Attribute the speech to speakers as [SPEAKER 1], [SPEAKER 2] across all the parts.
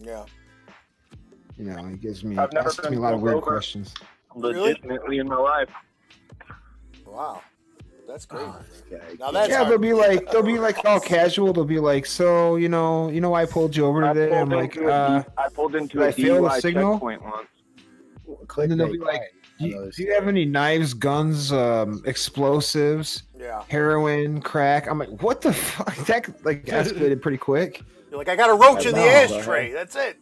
[SPEAKER 1] Yeah.
[SPEAKER 2] You know, he gives me
[SPEAKER 3] I've never
[SPEAKER 2] asks me
[SPEAKER 3] been
[SPEAKER 2] a lot of weird
[SPEAKER 3] pulled over.
[SPEAKER 2] questions.
[SPEAKER 3] Legitimately in my life.
[SPEAKER 1] Wow. That's great.
[SPEAKER 4] Okay.
[SPEAKER 1] Now that's
[SPEAKER 2] Yeah,
[SPEAKER 1] hard.
[SPEAKER 2] they'll be like all casual. They'll be like, so you know why I pulled you over today? I'm like,
[SPEAKER 3] I pulled into
[SPEAKER 2] did
[SPEAKER 3] a
[SPEAKER 2] I fail the
[SPEAKER 3] DUI
[SPEAKER 2] signal?
[SPEAKER 3] checkpoint once.
[SPEAKER 2] And then they'll be like, do you have any knives, guns, explosives, heroin, crack? I'm like, what the fuck? That like escalated pretty quick.
[SPEAKER 1] You're like, I got a roach in the ashtray. That's it.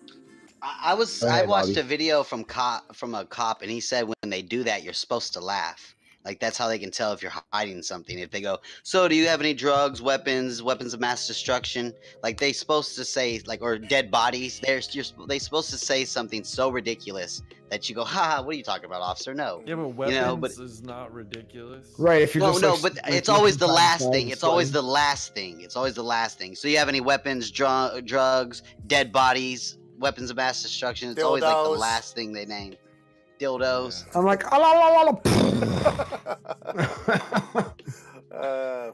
[SPEAKER 5] I watched a video from a cop, and he said when they do that, you're supposed to laugh. Like that's how they can tell if you're hiding something. If they go, so do you have any drugs, weapons of mass destruction? Like they supposed to say like or dead bodies. They supposed to say something so ridiculous that you go, ha, what are you talking about, officer? No.
[SPEAKER 6] Yeah, but weapons is not ridiculous.
[SPEAKER 2] Right. If you're
[SPEAKER 5] but it's always the last thing. It's always the last thing. It's always the last thing. So you have any weapons, drugs, dead bodies, weapons of mass destruction? It's always like the last thing they name. Dildos.
[SPEAKER 2] I'm like,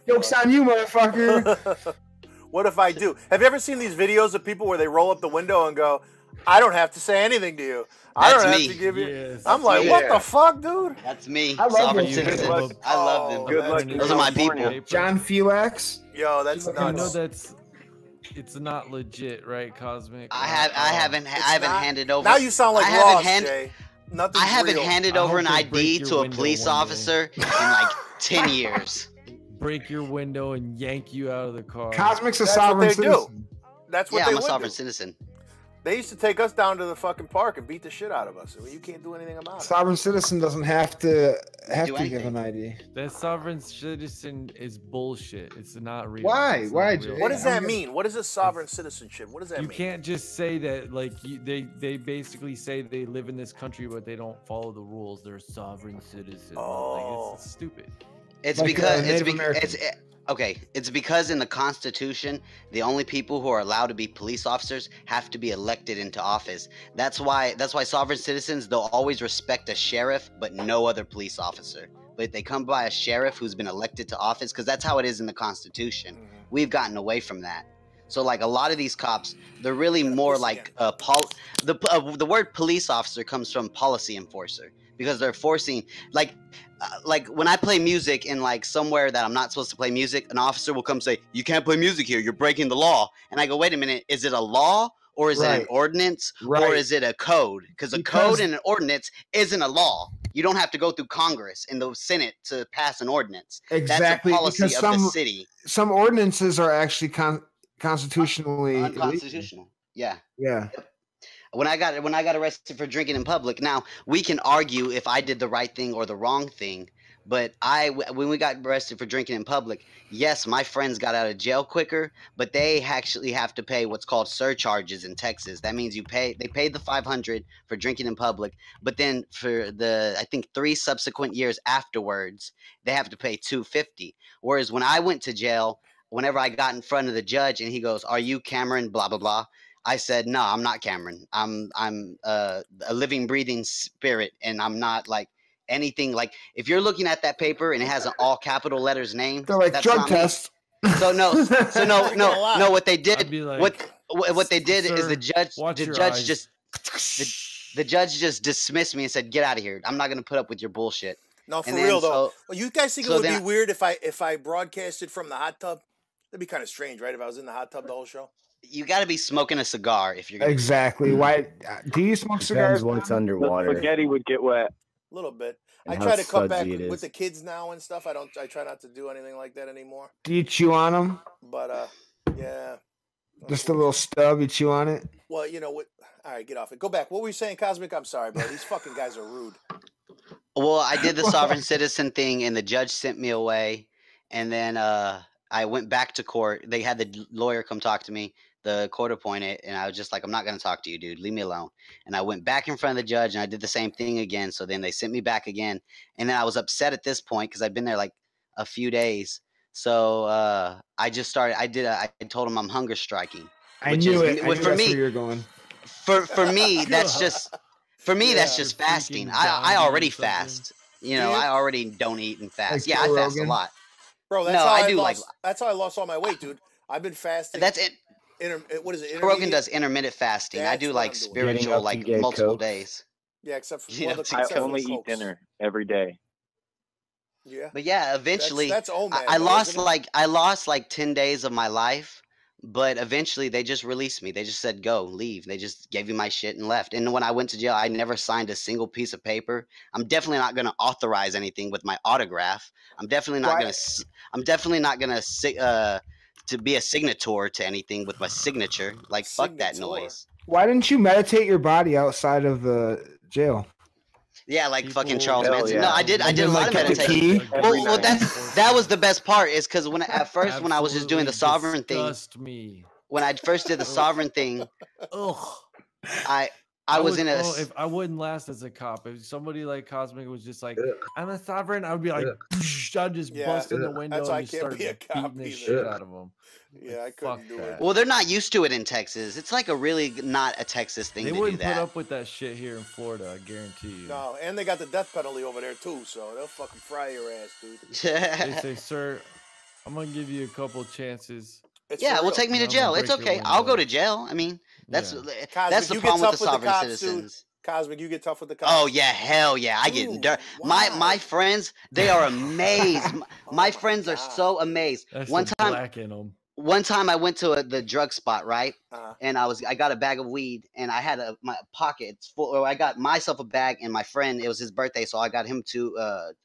[SPEAKER 2] joke's on you, motherfucker.
[SPEAKER 1] What if I do? Have you ever seen these videos of people where they roll up the window and go, I don't have to say anything to you. I don't have to give you.
[SPEAKER 6] Yes,
[SPEAKER 1] I'm like, what the fuck, dude?
[SPEAKER 5] That's me.
[SPEAKER 2] I love
[SPEAKER 5] Sovereign
[SPEAKER 2] those
[SPEAKER 5] citizens. I love them.
[SPEAKER 3] Good luck.
[SPEAKER 5] Those are my people.
[SPEAKER 2] John Felix.
[SPEAKER 1] Yo, that's nuts.
[SPEAKER 6] I know it's not legit, right, Cosmic?
[SPEAKER 5] I haven't handed over.
[SPEAKER 1] Now you sound like Ross, Jay.
[SPEAKER 5] I haven't handed over an ID to a police officer in like 10 years.
[SPEAKER 6] Break your window and yank you out of the car.
[SPEAKER 2] Cosmic's a sovereign citizen.
[SPEAKER 1] That's what they
[SPEAKER 5] I'm a
[SPEAKER 1] would
[SPEAKER 5] sovereign
[SPEAKER 1] do.
[SPEAKER 5] citizen.
[SPEAKER 1] They used to take us down to the fucking park and beat the shit out of us. I mean, you can't do anything about it.
[SPEAKER 2] Sovereign citizen doesn't have to give an ID.
[SPEAKER 6] That sovereign citizen is bullshit. It's not real.
[SPEAKER 2] Why?
[SPEAKER 6] It's
[SPEAKER 2] Why?
[SPEAKER 6] not real.
[SPEAKER 1] What does that mean? What is a sovereign citizenship? What does that mean?
[SPEAKER 6] You can't just say that like they basically say they live in this country but they don't follow the rules. They're sovereign citizens. Like it's stupid.
[SPEAKER 5] It's
[SPEAKER 2] Like,
[SPEAKER 5] because
[SPEAKER 2] Native American.
[SPEAKER 5] it's because in the Constitution, the only people who are allowed to be police officers have to be elected into office. That's why sovereign citizens, they'll always respect a sheriff, but no other police officer. But if they come by a sheriff who's been elected to office, because that's how it is in the Constitution. We've gotten away from that. So like a lot of these cops, they're really more like the word police officer comes from policy enforcer, because they're forcing like when I play music in like somewhere that I'm not supposed to play music, an officer will come say, you can't play music here, you're breaking the law. And I go, wait a minute, is it a law or is it an ordinance or is it a code? Because a code and an ordinance isn't a law. You don't have to go through Congress and the Senate to pass an ordinance.
[SPEAKER 2] Exactly.
[SPEAKER 5] That's a policy of the city.
[SPEAKER 2] Some ordinances are actually constitutionally
[SPEAKER 5] unconstitutional. Yeah.
[SPEAKER 2] Yeah.
[SPEAKER 5] When I got arrested for drinking in public, now we can argue if I did the right thing or the wrong thing, but when we got arrested for drinking in public, yes, my friends got out of jail quicker, but they actually have to pay what's called surcharges in Texas. That means they paid the $500 for drinking in public, but then for I think 3 subsequent years afterwards, they have to pay $250. Whereas when I went to jail, whenever I got in front of the judge and he goes, "Are you Cameron?" blah blah blah. I said, no, I'm not Cameron. I'm a living, breathing spirit, and I'm not like anything. Like if you're looking at that paper and it has an all capital letters name,
[SPEAKER 2] they're like
[SPEAKER 5] that's
[SPEAKER 2] drug
[SPEAKER 5] not me.
[SPEAKER 2] test.
[SPEAKER 5] So no. What they did,
[SPEAKER 6] I'd be like,
[SPEAKER 5] what they did is
[SPEAKER 6] "Sir,
[SPEAKER 5] the judge just dismissed me and said, get out of here. I'm not gonna put up with your bullshit.
[SPEAKER 1] No, for
[SPEAKER 5] And
[SPEAKER 1] real
[SPEAKER 5] then,
[SPEAKER 1] though. Well, you guys think it
[SPEAKER 5] so
[SPEAKER 1] would
[SPEAKER 5] then
[SPEAKER 1] be weird if I broadcasted from the hot tub? That'd be kind of strange, right? If I was in the hot tub the whole show.
[SPEAKER 5] You got to be smoking a cigar if you're gonna
[SPEAKER 2] Exactly. Why do you smoke cigars?
[SPEAKER 4] Once underwater.
[SPEAKER 3] The spaghetti would get wet.
[SPEAKER 1] A little bit.
[SPEAKER 4] And
[SPEAKER 1] I
[SPEAKER 4] how
[SPEAKER 1] try to cut back
[SPEAKER 4] sudsy it
[SPEAKER 1] with
[SPEAKER 4] is.
[SPEAKER 1] the kids now and stuff. I try not to do anything like that anymore.
[SPEAKER 2] Do you chew on them?
[SPEAKER 1] But yeah.
[SPEAKER 2] Just a little stub. You chew on it.
[SPEAKER 1] Well, you know what? All right, get off it. Go back. What were you saying, Cosmic? I'm sorry, bro. These fucking guys are rude.
[SPEAKER 5] Well, I did the sovereign citizen thing, and the judge sent me away, and then I went back to court. They had the lawyer come talk to me, the court appointed, and I was just like, I'm not going to talk to you, dude. Leave me alone. And I went back in front of the judge, and I did the same thing again. So then they sent me back again, and then I was upset at this point because I'd been there like a few days. So I just started. I told him I'm hunger striking.
[SPEAKER 2] I knew it. I knew
[SPEAKER 5] For
[SPEAKER 2] that's
[SPEAKER 5] me,
[SPEAKER 2] where you're going.
[SPEAKER 5] For me, that's just that's just fasting. I already fast. You know, I already don't eat and fast.
[SPEAKER 2] Like
[SPEAKER 5] I
[SPEAKER 2] Joe
[SPEAKER 5] fast
[SPEAKER 2] Rogan?
[SPEAKER 5] a lot.
[SPEAKER 1] Bro, that's how I lost all my weight, dude. I've been fasting.
[SPEAKER 5] That's it.
[SPEAKER 1] what is it?
[SPEAKER 5] Rogan does intermittent fasting. I do like spiritual, like multiple days.
[SPEAKER 1] Yeah, except for
[SPEAKER 3] I only eat dinner every day.
[SPEAKER 1] Yeah.
[SPEAKER 5] But yeah, eventually
[SPEAKER 1] that's old man.
[SPEAKER 5] I lost like 10 days of my life, but eventually they just released me. They just said go, leave. They just gave me my shit and left. And when I went to jail, I never signed a single piece of paper. I'm definitely not going to authorize anything with my autograph. I'm definitely not going to be a signator to anything with my signature. Like fuck that noise.
[SPEAKER 2] Why didn't you meditate your body outside of the jail?
[SPEAKER 5] Yeah, like fucking Charles Manson.
[SPEAKER 3] Yeah.
[SPEAKER 5] No, I did a lot of meditation. Well, that was the best part is because when I was just doing the sovereign thing. When I first did the sovereign thing, I was in a.
[SPEAKER 6] If I wouldn't last as a cop, if somebody like Cosmic was just like, I'm a sovereign, I would be like, I'd just bust in the window and just start beating the shit out of them.
[SPEAKER 1] Yeah, I couldn't do it.
[SPEAKER 5] Well, they're not used to it in Texas. It's like a really not a Texas thing to do that.
[SPEAKER 6] They wouldn't put up with that shit here in Florida, I guarantee you.
[SPEAKER 1] No, and they got the death penalty over there too, so they'll fucking fry your ass, dude.
[SPEAKER 6] They say, sir, I'm gonna give you a couple chances.
[SPEAKER 5] Well, take me to jail. It's okay. I'll go to jail. I mean, that's the problem with the sovereign citizens.
[SPEAKER 1] Cosmic, you get tough with the cops.
[SPEAKER 5] Oh yeah, hell yeah, I get dirt. My friends, they are amazed. My friends are so amazed.
[SPEAKER 6] That's
[SPEAKER 5] One time,
[SPEAKER 6] black in them.
[SPEAKER 5] One time I went to the drug spot, right? And I got a bag of weed, and I had my pockets full. Or I got myself a bag, and my friend, it was his birthday, so I got him to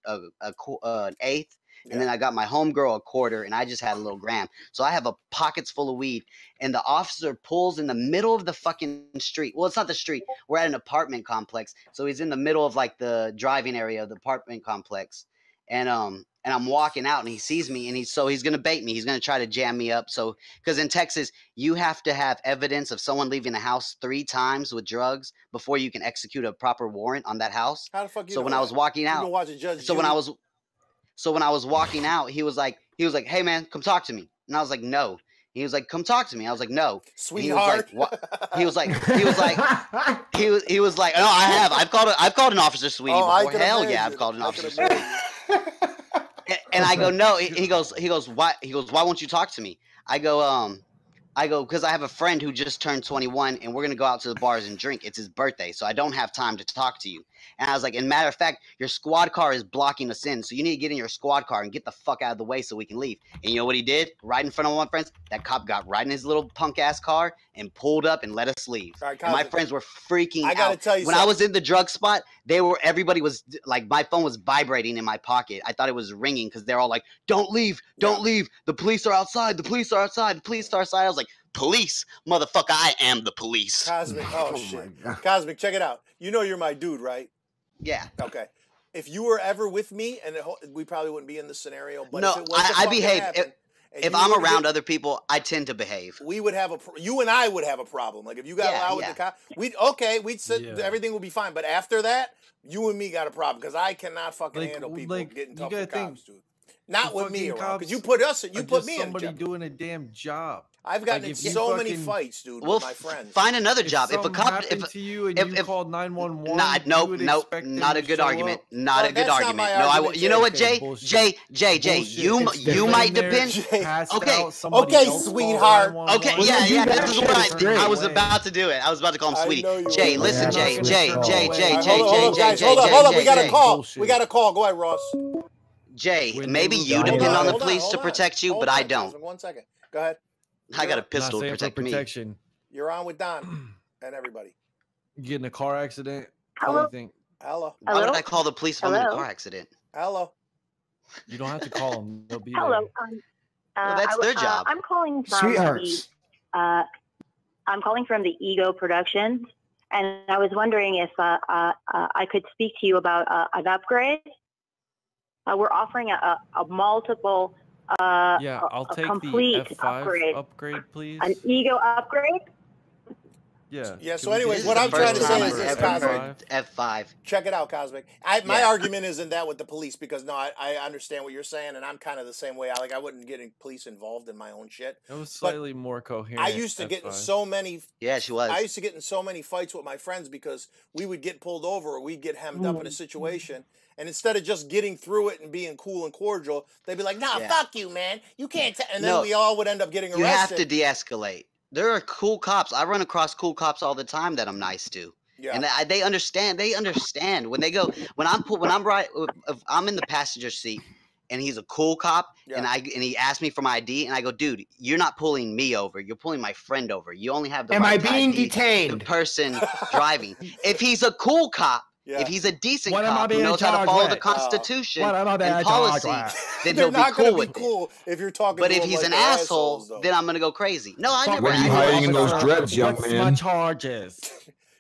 [SPEAKER 5] an eighth, and then I got my homegirl a quarter, and I just had a little gram. So I have a pockets full of weed, and the officer pulls in the middle of the fucking street. Well, it's not the street. We're at an apartment complex, so he's in the middle of like the driving area of the apartment complex, and I'm walking out and he sees me and he's gonna bait me. He's gonna try to jam me up. So because in Texas you have to have evidence of someone leaving the house 3 times with drugs before you can execute a proper warrant on that house.
[SPEAKER 1] How the fuck you
[SPEAKER 5] so when I was walking out, when I was walking out, he was like, hey man, come talk to me. And I was like, no. He was like, come talk to me. I was like, no.
[SPEAKER 1] Sweetheart.
[SPEAKER 5] He was like, he was like, no, I have. I've called an officer sweetie before. Hell yeah, I've called an officer sweetie. And I go, no. He goes, why? He goes, why won't you talk to me? I go, because I have a friend who just turned 21, and we're gonna go out to the bars and drink. It's his birthday, so I don't have time to talk to you. And I was like, and matter of fact, your squad car is blocking us in, so you need to get in your squad car and get the fuck out of the way so we can leave. And you know what he did? Right in front of one of my friends, that cop got right in his little punk ass car and pulled up and let us leave.
[SPEAKER 1] Right,
[SPEAKER 5] and my friends were freaking out.
[SPEAKER 1] I gotta tell you,
[SPEAKER 5] when I was in the drug spot, everybody was like, my phone was vibrating in my pocket. I thought it was ringing because they're all like, don't leave, don't leave. The police are outside. The police are outside. The police are outside. I was like, police, motherfucker, I am the police.
[SPEAKER 1] Cosmic, oh shit. Cosmic, check it out. You know you're my dude, right?
[SPEAKER 5] Yeah.
[SPEAKER 1] Okay. If you were ever with me, and we probably wouldn't be in this scenario, but
[SPEAKER 5] no,
[SPEAKER 1] if it was
[SPEAKER 5] I behave. If I'm around other people, I tend to behave.
[SPEAKER 1] We would have you and I would have a problem. Like if you got out with the cop, we'd sit, everything would be fine. But after that, you and me got a problem because I cannot fucking handle people getting tough with cops, dude. Not with me around, because you put me in
[SPEAKER 6] somebody doing a damn job.
[SPEAKER 1] I've gotten in so many fights, dude, with my friends.
[SPEAKER 5] Find another job. If a cop
[SPEAKER 6] to you and you called 911,
[SPEAKER 5] not a good argument. Not a good argument. No, you know what, Jay, you might depend.
[SPEAKER 1] Okay, sweetheart.
[SPEAKER 5] Okay, yeah. This is what I was about to do it. I was about to call him sweetie. Jay, listen, Jay.
[SPEAKER 1] Hold up. We got a call. We got a call. Go ahead, Ross.
[SPEAKER 5] Jay, maybe you depend on the police to protect you, but I don't.
[SPEAKER 1] 1 second. Go ahead.
[SPEAKER 5] I got a pistol to protect me.
[SPEAKER 1] You're on with Don and everybody.
[SPEAKER 6] You get in a car accident.
[SPEAKER 1] Hello.
[SPEAKER 5] Why would I call the police if I'm in a car accident?
[SPEAKER 1] Hello.
[SPEAKER 6] You don't have to call them. They'll be
[SPEAKER 4] Hello.
[SPEAKER 6] there.
[SPEAKER 5] Well, that's their job.
[SPEAKER 4] I'm calling from
[SPEAKER 2] Sweethearts.
[SPEAKER 4] I'm calling from the Ego Productions, and I was wondering if I could speak to you about an upgrade. We're offering a multiple.
[SPEAKER 6] I'll take
[SPEAKER 4] complete
[SPEAKER 6] the F5 upgrade, please.
[SPEAKER 4] An Ego upgrade?
[SPEAKER 6] Yeah.
[SPEAKER 1] Yeah, so anyways, what I'm trying to say is this, Cosmic.
[SPEAKER 5] F5.
[SPEAKER 1] Check it out, Cosmic. My argument isn't that with the police, because I understand what you're saying, and I'm kind of the same way. I wouldn't get police involved in my own shit.
[SPEAKER 6] It was slightly more coherent.
[SPEAKER 1] I used to get in so many.
[SPEAKER 5] Yeah, she was.
[SPEAKER 1] I used to get in so many fights with my friends because we would get pulled over or we'd get hemmed up in a situation. And instead of just getting through it and being cool and cordial, they'd be like, "Nah, fuck you, man. You can't." And then we all would end up getting arrested.
[SPEAKER 5] You have to de-escalate. There are cool cops. I run across cool cops all the time that I'm nice to. Yeah. And they understand. They understand when they go. When I'm in the passenger seat, and he's a cool cop, and he asked me for my ID, and I go, dude, you're not pulling me over. You're pulling my friend over. You only have the.
[SPEAKER 2] Am
[SPEAKER 5] right
[SPEAKER 2] I being
[SPEAKER 5] ID,
[SPEAKER 2] detained?
[SPEAKER 5] the person driving. If he's a cool cop. Yeah. If he's a decent cop who knows how to follow the Constitution and policy, then he'll be cool with it.
[SPEAKER 1] If you're talking,
[SPEAKER 5] but if he's an asshole, then I'm gonna go crazy. No, I never.
[SPEAKER 2] What are you hiding in those dreads, young man?
[SPEAKER 6] My charges.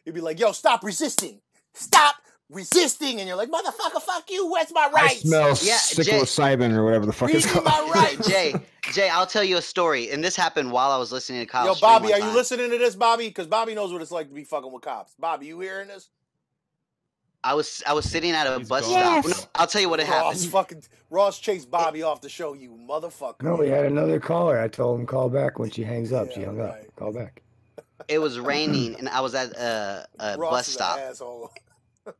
[SPEAKER 1] You'd be like, "Yo, stop resisting! Stop resisting!" And you're like, "Motherfucker, fuck you! Where's my rights?"
[SPEAKER 2] I smell psilocybin or whatever the fuck it's called.
[SPEAKER 1] My rights.
[SPEAKER 5] Jay, I'll tell you a story, and this happened while I was listening to Kyle.
[SPEAKER 1] Yo, Bobby, are you listening to this, Bobby? Because Bobby knows what it's like to be fucking with cops. Bobby, you hearing this?
[SPEAKER 5] I was sitting at a bus stop. No, I'll tell you what happened.
[SPEAKER 1] Ross chased Bobby off the show, you motherfucker.
[SPEAKER 7] No, we had another caller. I told him call back when she hangs up. She hung up. Call back.
[SPEAKER 5] It was raining, and I was at a bus stop.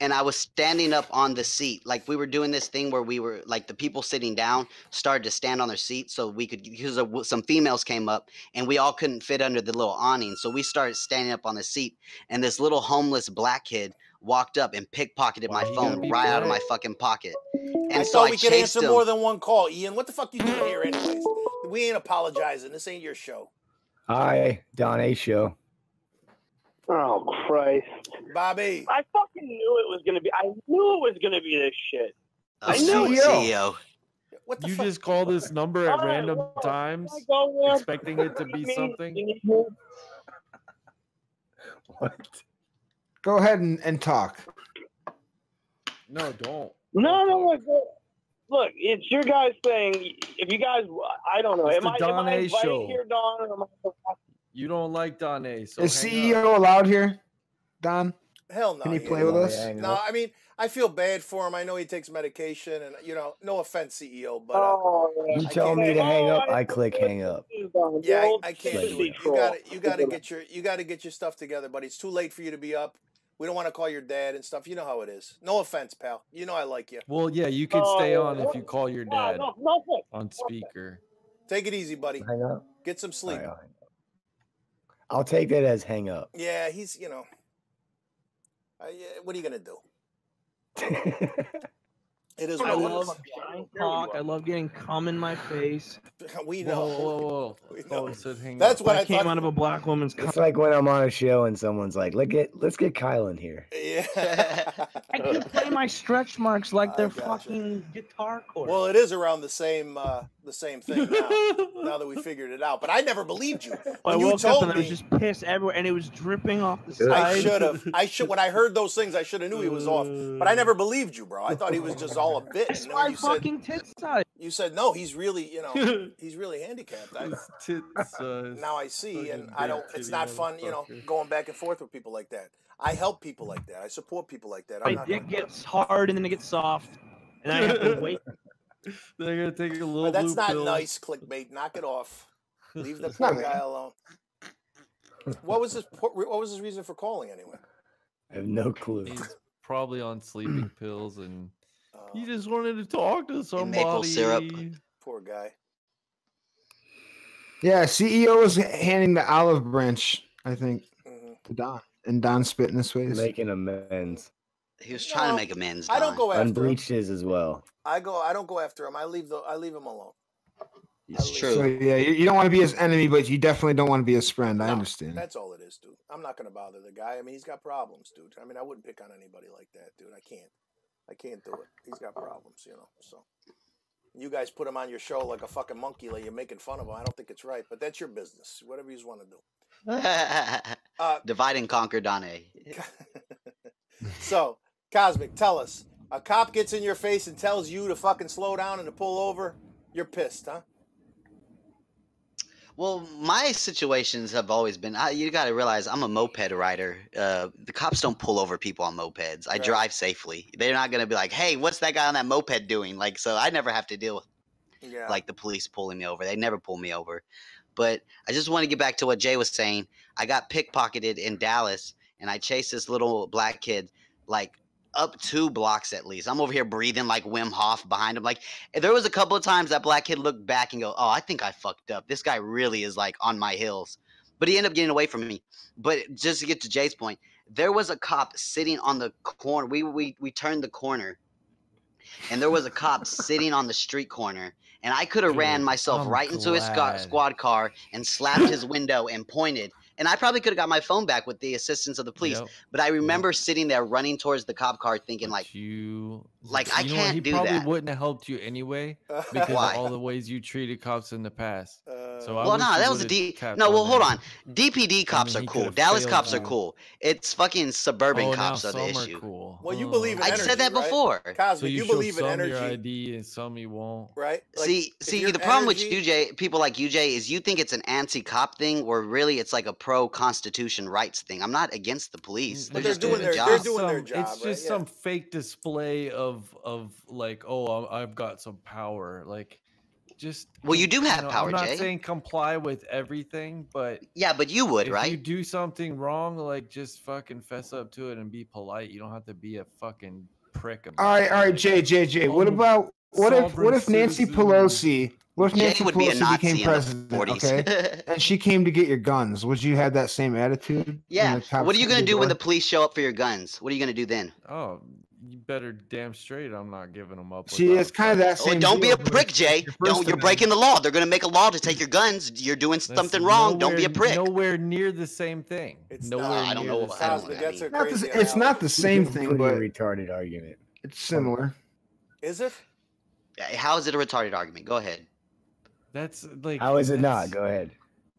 [SPEAKER 5] And I was standing up on the seat. Like, we were doing this thing where we were, like, the people sitting down started to stand on their seats so we could, because some females came up, and we all couldn't fit under the little awning. So we started standing up on the seat, and this little homeless black kid walked up and pickpocketed my phone right out of my fucking pocket. And
[SPEAKER 1] I thought we could answer more than one call. Ian, what the fuck you doing here anyways? We ain't apologizing. This ain't your show.
[SPEAKER 7] Hi, Don A. Show.
[SPEAKER 8] Oh, Christ.
[SPEAKER 1] Bobby.
[SPEAKER 8] I fucking knew it was going to be. I knew it was going to be this shit.
[SPEAKER 5] I knew it. CEO.
[SPEAKER 6] What the fuck? Just call this number at random times, expecting it to be something?
[SPEAKER 7] What?
[SPEAKER 2] Go ahead and talk.
[SPEAKER 6] No, don't.
[SPEAKER 8] No. Look, it's your guys' thing. If you guys, I don't know.
[SPEAKER 6] Am I
[SPEAKER 8] invited here, Don? Or am I...
[SPEAKER 6] You don't like Don A. So
[SPEAKER 2] is CEO allowed here, Don?
[SPEAKER 1] Hell no.
[SPEAKER 2] Can he play with us?
[SPEAKER 1] No, I mean, I feel bad for him. I know he takes medication, and no offense, CEO, but
[SPEAKER 7] you tell me to hang up, I click hang up.
[SPEAKER 1] Yeah, I can't do it. You gotta get your stuff together, but it's too late for you to be up. We don't want to call your dad and stuff. You know how it is. No offense, pal. You know I like you.
[SPEAKER 6] Well, yeah, you can stay on if you call your dad on speaker.
[SPEAKER 1] Take it easy, buddy.
[SPEAKER 7] Hang up.
[SPEAKER 1] Get some sleep.
[SPEAKER 7] I'll take that as hang up.
[SPEAKER 1] Yeah, he's, what are you going to do? It is what
[SPEAKER 9] I love talk. I love getting cum in my face.
[SPEAKER 1] We know.
[SPEAKER 6] Whoa.
[SPEAKER 1] We know.
[SPEAKER 9] That's what I came out of a black woman's cum.
[SPEAKER 7] It's like when I'm on a show and someone's like, let's get Kyle in here.
[SPEAKER 1] Yeah.
[SPEAKER 9] I can play my stretch marks like they're fucking guitar chords.
[SPEAKER 1] Well, it is around the same thing now that we figured it out. But I never believed you. When
[SPEAKER 9] I woke up and I was just pissed everywhere, and it was dripping off the side.
[SPEAKER 1] I should. When I heard those things, I should have knew he was off. But I never believed you, bro. I thought he was just all a bit.
[SPEAKER 9] That's my fucking tits size.
[SPEAKER 1] You said no. He's really, he's really handicapped. Now I see, and I don't. It's not fun, going back and forth with people like that. I help people like that. I support people like that.
[SPEAKER 9] My dick gets hard and then it gets soft, and I have to wait.
[SPEAKER 6] They're gonna take a little.
[SPEAKER 1] That's not nice, clickbait. Knock it off. Leave the poor guy alone. What was his reason for calling anyway?
[SPEAKER 7] I have no clue.
[SPEAKER 6] He's probably on sleeping pills, and he just wanted to talk to somebody.
[SPEAKER 5] Maple syrup.
[SPEAKER 1] Poor guy.
[SPEAKER 2] Yeah, CEO was handing the olive branch, I think, to Don, and Don spit in his face,
[SPEAKER 7] making amends.
[SPEAKER 5] He was trying to make amends.
[SPEAKER 1] I don't go after
[SPEAKER 7] Unbleached his as well.
[SPEAKER 1] I don't go after him. I leave him alone.
[SPEAKER 5] It's true.
[SPEAKER 2] So, yeah, you don't want to be his enemy, but you definitely don't want to be his friend. I understand.
[SPEAKER 1] That's all it is, dude. I'm not gonna bother the guy. I mean, he's got problems, dude. I mean, I wouldn't pick on anybody like that, dude. I can't do it. He's got problems, So you guys put him on your show like a fucking monkey, like you're making fun of him. I don't think it's right, but that's your business. Whatever you want to do.
[SPEAKER 5] Divide and conquer, Don A.
[SPEAKER 1] So, Cosmic, tell us. A cop gets in your face and tells you to fucking slow down and to pull over. You're pissed, huh?
[SPEAKER 5] Well, my situations have always been, you got to realize I'm a moped rider. The cops don't pull over people on mopeds. I drive safely. They're not going to be like, hey, what's that guy on that moped doing? Like, so I never have to deal with like the police pulling me over. They never pull me over. But I just want to get back to what Jay was saying. I got pickpocketed in Dallas, and I chased this little black kid like up 2 blocks at least. I'm over here breathing like Wim Hof behind him. Like, there was a couple of times that black kid looked back and go, oh, I think I fucked up. This guy really is like on my heels. But he ended up getting away from me. But just to get to Jay's point, there was a cop sitting on the corner. We turned the corner, and there was a cop sitting on the street corner. And I could have ran myself right into his squad car and slapped his window and pointed. And I probably could have got my phone back with the assistance of the police. But I remember sitting there running towards the cop car thinking I can't do that.
[SPEAKER 6] He probably wouldn't have helped you anyway because of all the ways you treated cops in the past.
[SPEAKER 5] Well, no, that was a hold on. DPD cops are cool. Dallas cops are cool. It's fucking suburban cops are the issue.
[SPEAKER 6] Cool.
[SPEAKER 1] Well, you believe in energy,
[SPEAKER 5] I said that before.
[SPEAKER 1] Cosmic, you believe in energy.
[SPEAKER 6] Your ID and some you won't.
[SPEAKER 1] Right?
[SPEAKER 5] See, the problem with you, Jay, people like you, Jay, is you think it's an anti-cop thing, where really it's like a pro-Constitution rights thing. I'm not against the police. They're just doing their job.
[SPEAKER 1] They're doing their job.
[SPEAKER 6] It's just some fake display of like, oh, I've got some power, like.
[SPEAKER 5] Well, you do have power, Jay.
[SPEAKER 6] I'm not saying comply with everything, but
[SPEAKER 5] yeah, but you would, right?
[SPEAKER 6] If you do something wrong, like just fucking fess up to it and be polite. You don't have to be a fucking prick.
[SPEAKER 2] All right, Jay. What if Nancy Pelosi? What if Nancy Pelosi became president? Okay, and she came to get your guns. Would you have that same attitude?
[SPEAKER 5] Yeah. What are you gonna do when the police show up for your guns? What are you gonna do then?
[SPEAKER 6] Oh. You better damn straight I'm not giving them up.
[SPEAKER 2] See, it's kind of that same.
[SPEAKER 5] Don't be a prick, Jay. You're breaking the law. They're gonna make a law to take your guns. You're doing something wrong. Don't be a prick.
[SPEAKER 6] Nowhere near the same thing.
[SPEAKER 5] I don't know.
[SPEAKER 2] It's not the same thing, but
[SPEAKER 7] retarded argument.
[SPEAKER 2] It's similar.
[SPEAKER 1] Is it?
[SPEAKER 5] How is it a retarded argument? Go ahead.
[SPEAKER 6] That's like.
[SPEAKER 7] How is it not? Go ahead.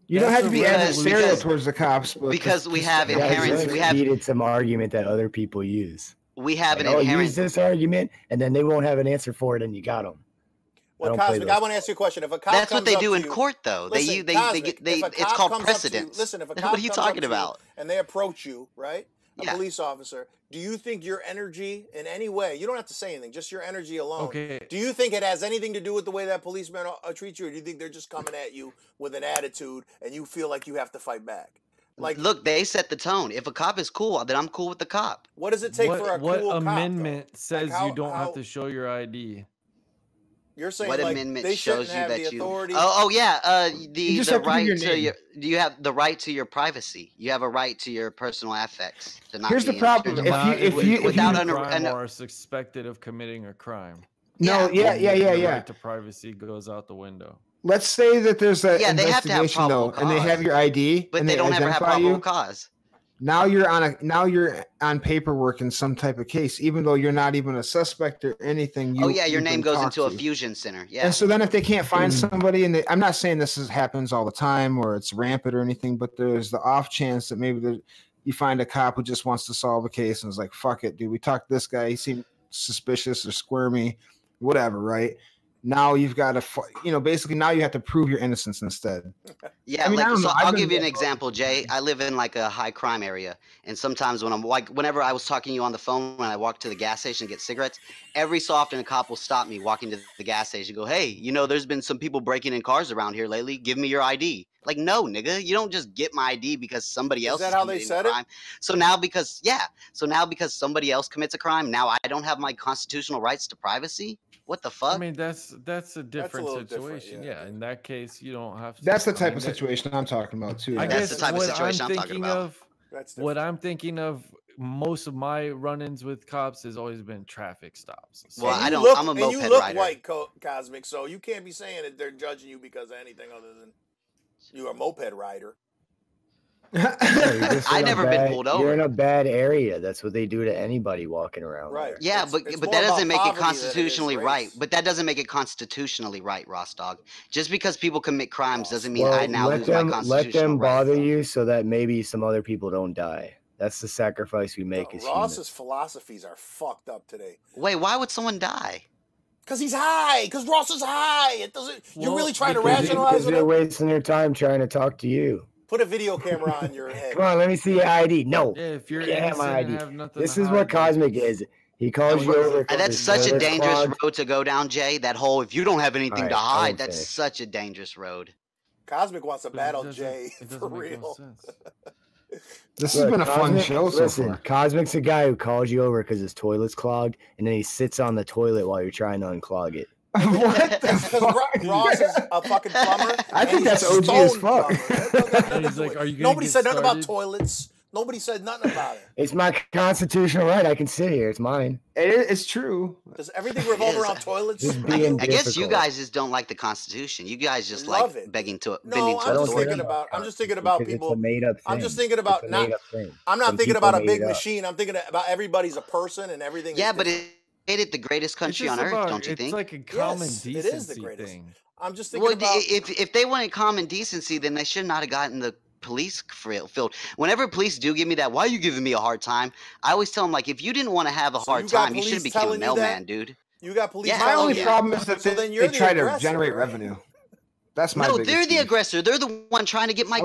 [SPEAKER 2] You don't have to be adversarial towards the cops,
[SPEAKER 5] because we have inherent. We have
[SPEAKER 7] needed some argument that other people use.
[SPEAKER 5] We have an inherent.
[SPEAKER 7] Use this argument, and then they won't have an answer for it, and you got them.
[SPEAKER 1] Well, Cosmic, I want to ask you a question. If a cop
[SPEAKER 5] that's what they do in court, though.
[SPEAKER 1] Listen,
[SPEAKER 5] it's called precedence.
[SPEAKER 1] Listen, if a cop
[SPEAKER 5] what are you talking about?
[SPEAKER 1] And they approach you, right? A police officer. Do you think your energy in any way? You don't have to say anything. Just your energy alone.
[SPEAKER 6] Okay.
[SPEAKER 1] Do you think it has anything to do with the way that policemen treat you, or do you think they're just coming at you with an attitude, and you feel like you have to fight back?
[SPEAKER 5] Like, look, they set the tone. If a cop is cool, then I'm cool with the cop.
[SPEAKER 1] What does it take for a cool cop?
[SPEAKER 6] What amendment says you don't have to show your ID?
[SPEAKER 1] You're saying
[SPEAKER 5] what
[SPEAKER 1] amendment shows you that you?
[SPEAKER 5] The right to your. You have the right to your privacy. You have a right to your personal affects.
[SPEAKER 2] Here's the problem: if you
[SPEAKER 6] are suspected of committing a crime.
[SPEAKER 2] No,
[SPEAKER 6] the right to privacy goes out the window.
[SPEAKER 2] Let's say that there's an investigation,
[SPEAKER 5] they have to have probable cause,
[SPEAKER 2] and they have your ID,
[SPEAKER 5] but
[SPEAKER 2] and
[SPEAKER 5] they don't ever have probable cause.
[SPEAKER 2] Now you're on paperwork in some type of case, even though you're not even a suspect or anything.
[SPEAKER 5] Your name goes into a fusion center. Yeah.
[SPEAKER 2] And so then if they can't find somebody, and I'm not saying this happens all the time or it's rampant or anything, but there's the off chance that maybe you find a cop who just wants to solve a case and is like, "Fuck it, dude. We talked to this guy. He seemed suspicious or squirmy, whatever." Right. Now you've got to, basically now you have to prove your innocence instead.
[SPEAKER 5] Yeah, I'll give you an example, Jay. I live in like a high crime area, and sometimes whenever I was talking to you on the phone, when I walk to the gas station to get cigarettes, every so often a cop will stop me walking to the gas station and go, "Hey, there's been some people breaking in cars around here lately. Give me your ID." Like, no, nigga, you don't just get my ID because somebody else is committing a crime. So now because somebody else commits a crime, now I don't have my constitutional rights to privacy. What the fuck?
[SPEAKER 6] I mean, that's a different situation. Yeah, in that case, you don't have to.
[SPEAKER 2] That's the type of situation I'm talking about too.
[SPEAKER 6] I guess the type of situation I'm talking about. What I'm thinking of, most of my run-ins with cops has always been traffic stops.
[SPEAKER 5] So. Well, I'm a moped rider.
[SPEAKER 1] You look white, Cosmic, so you can't be saying that they're judging you because of anything other than you're a moped rider.
[SPEAKER 5] I never been pulled over.
[SPEAKER 7] You're in a bad area. That's what they do to anybody walking around.
[SPEAKER 1] Right.
[SPEAKER 7] There.
[SPEAKER 5] Yeah, but that doesn't make it constitutionally right. But that doesn't make it constitutionally right, Ross Dog. Just because people commit crimes doesn't mean I now lose my constitutional
[SPEAKER 7] Let them bother you so that maybe some other people don't die. That's the sacrifice we make as
[SPEAKER 1] Ross's philosophies are fucked up today.
[SPEAKER 5] Wait, why would someone die?
[SPEAKER 1] Because he's high. Because Ross is high. It doesn't. You're really trying to rationalize it.
[SPEAKER 7] Because they're wasting their time trying to talk to you.
[SPEAKER 1] Put a video camera on your head.
[SPEAKER 7] Come on, let me see your ID. No,
[SPEAKER 6] if you're
[SPEAKER 7] have my ID. This is what Cosmic is. He calls you over.
[SPEAKER 5] That's such a dangerous road to go down, Jay. That whole if you don't have anything to hide, that's such a dangerous road.
[SPEAKER 1] Cosmic wants to battle Jay for real.
[SPEAKER 2] This has been a fun show so far.
[SPEAKER 7] Cosmic's a guy who calls you over because his toilet's clogged, and then he sits on the toilet while you're trying to unclog it.
[SPEAKER 2] What?
[SPEAKER 1] Because Ross is a fucking plumber.
[SPEAKER 2] I think that's OG as fuck.
[SPEAKER 6] And he's like, "Are you?"
[SPEAKER 1] Nobody said nothing about toilets. Nobody said nothing about it.
[SPEAKER 7] It's my constitutional right. I can sit here. It's mine.
[SPEAKER 2] It's true.
[SPEAKER 1] Does everything revolve around toilets?
[SPEAKER 5] I guess you guys just don't like the Constitution. You guys just like begging to.
[SPEAKER 1] No, I'm just thinking about. I'm just thinking about people.
[SPEAKER 7] It's a made-up thing.
[SPEAKER 1] I'm just thinking about not. I'm not thinking about a big machine. I'm thinking about everybody's a person and everything.
[SPEAKER 5] Yeah, but it made it the greatest country on earth, don't you think?
[SPEAKER 6] It's like a common decency
[SPEAKER 1] it is the greatest
[SPEAKER 6] thing.
[SPEAKER 1] I'm just thinking about.
[SPEAKER 5] If they wanted common decency, then they should not have gotten the police field. Whenever police do give me that, why are you giving me a hard time? I always tell them, like, if you didn't want to have a hard time, you should have become a mailman, dude.
[SPEAKER 1] You got police.
[SPEAKER 2] My only problem is that they try to generate revenue. That's my.
[SPEAKER 5] No, they're the aggressor. They're the one trying to get my.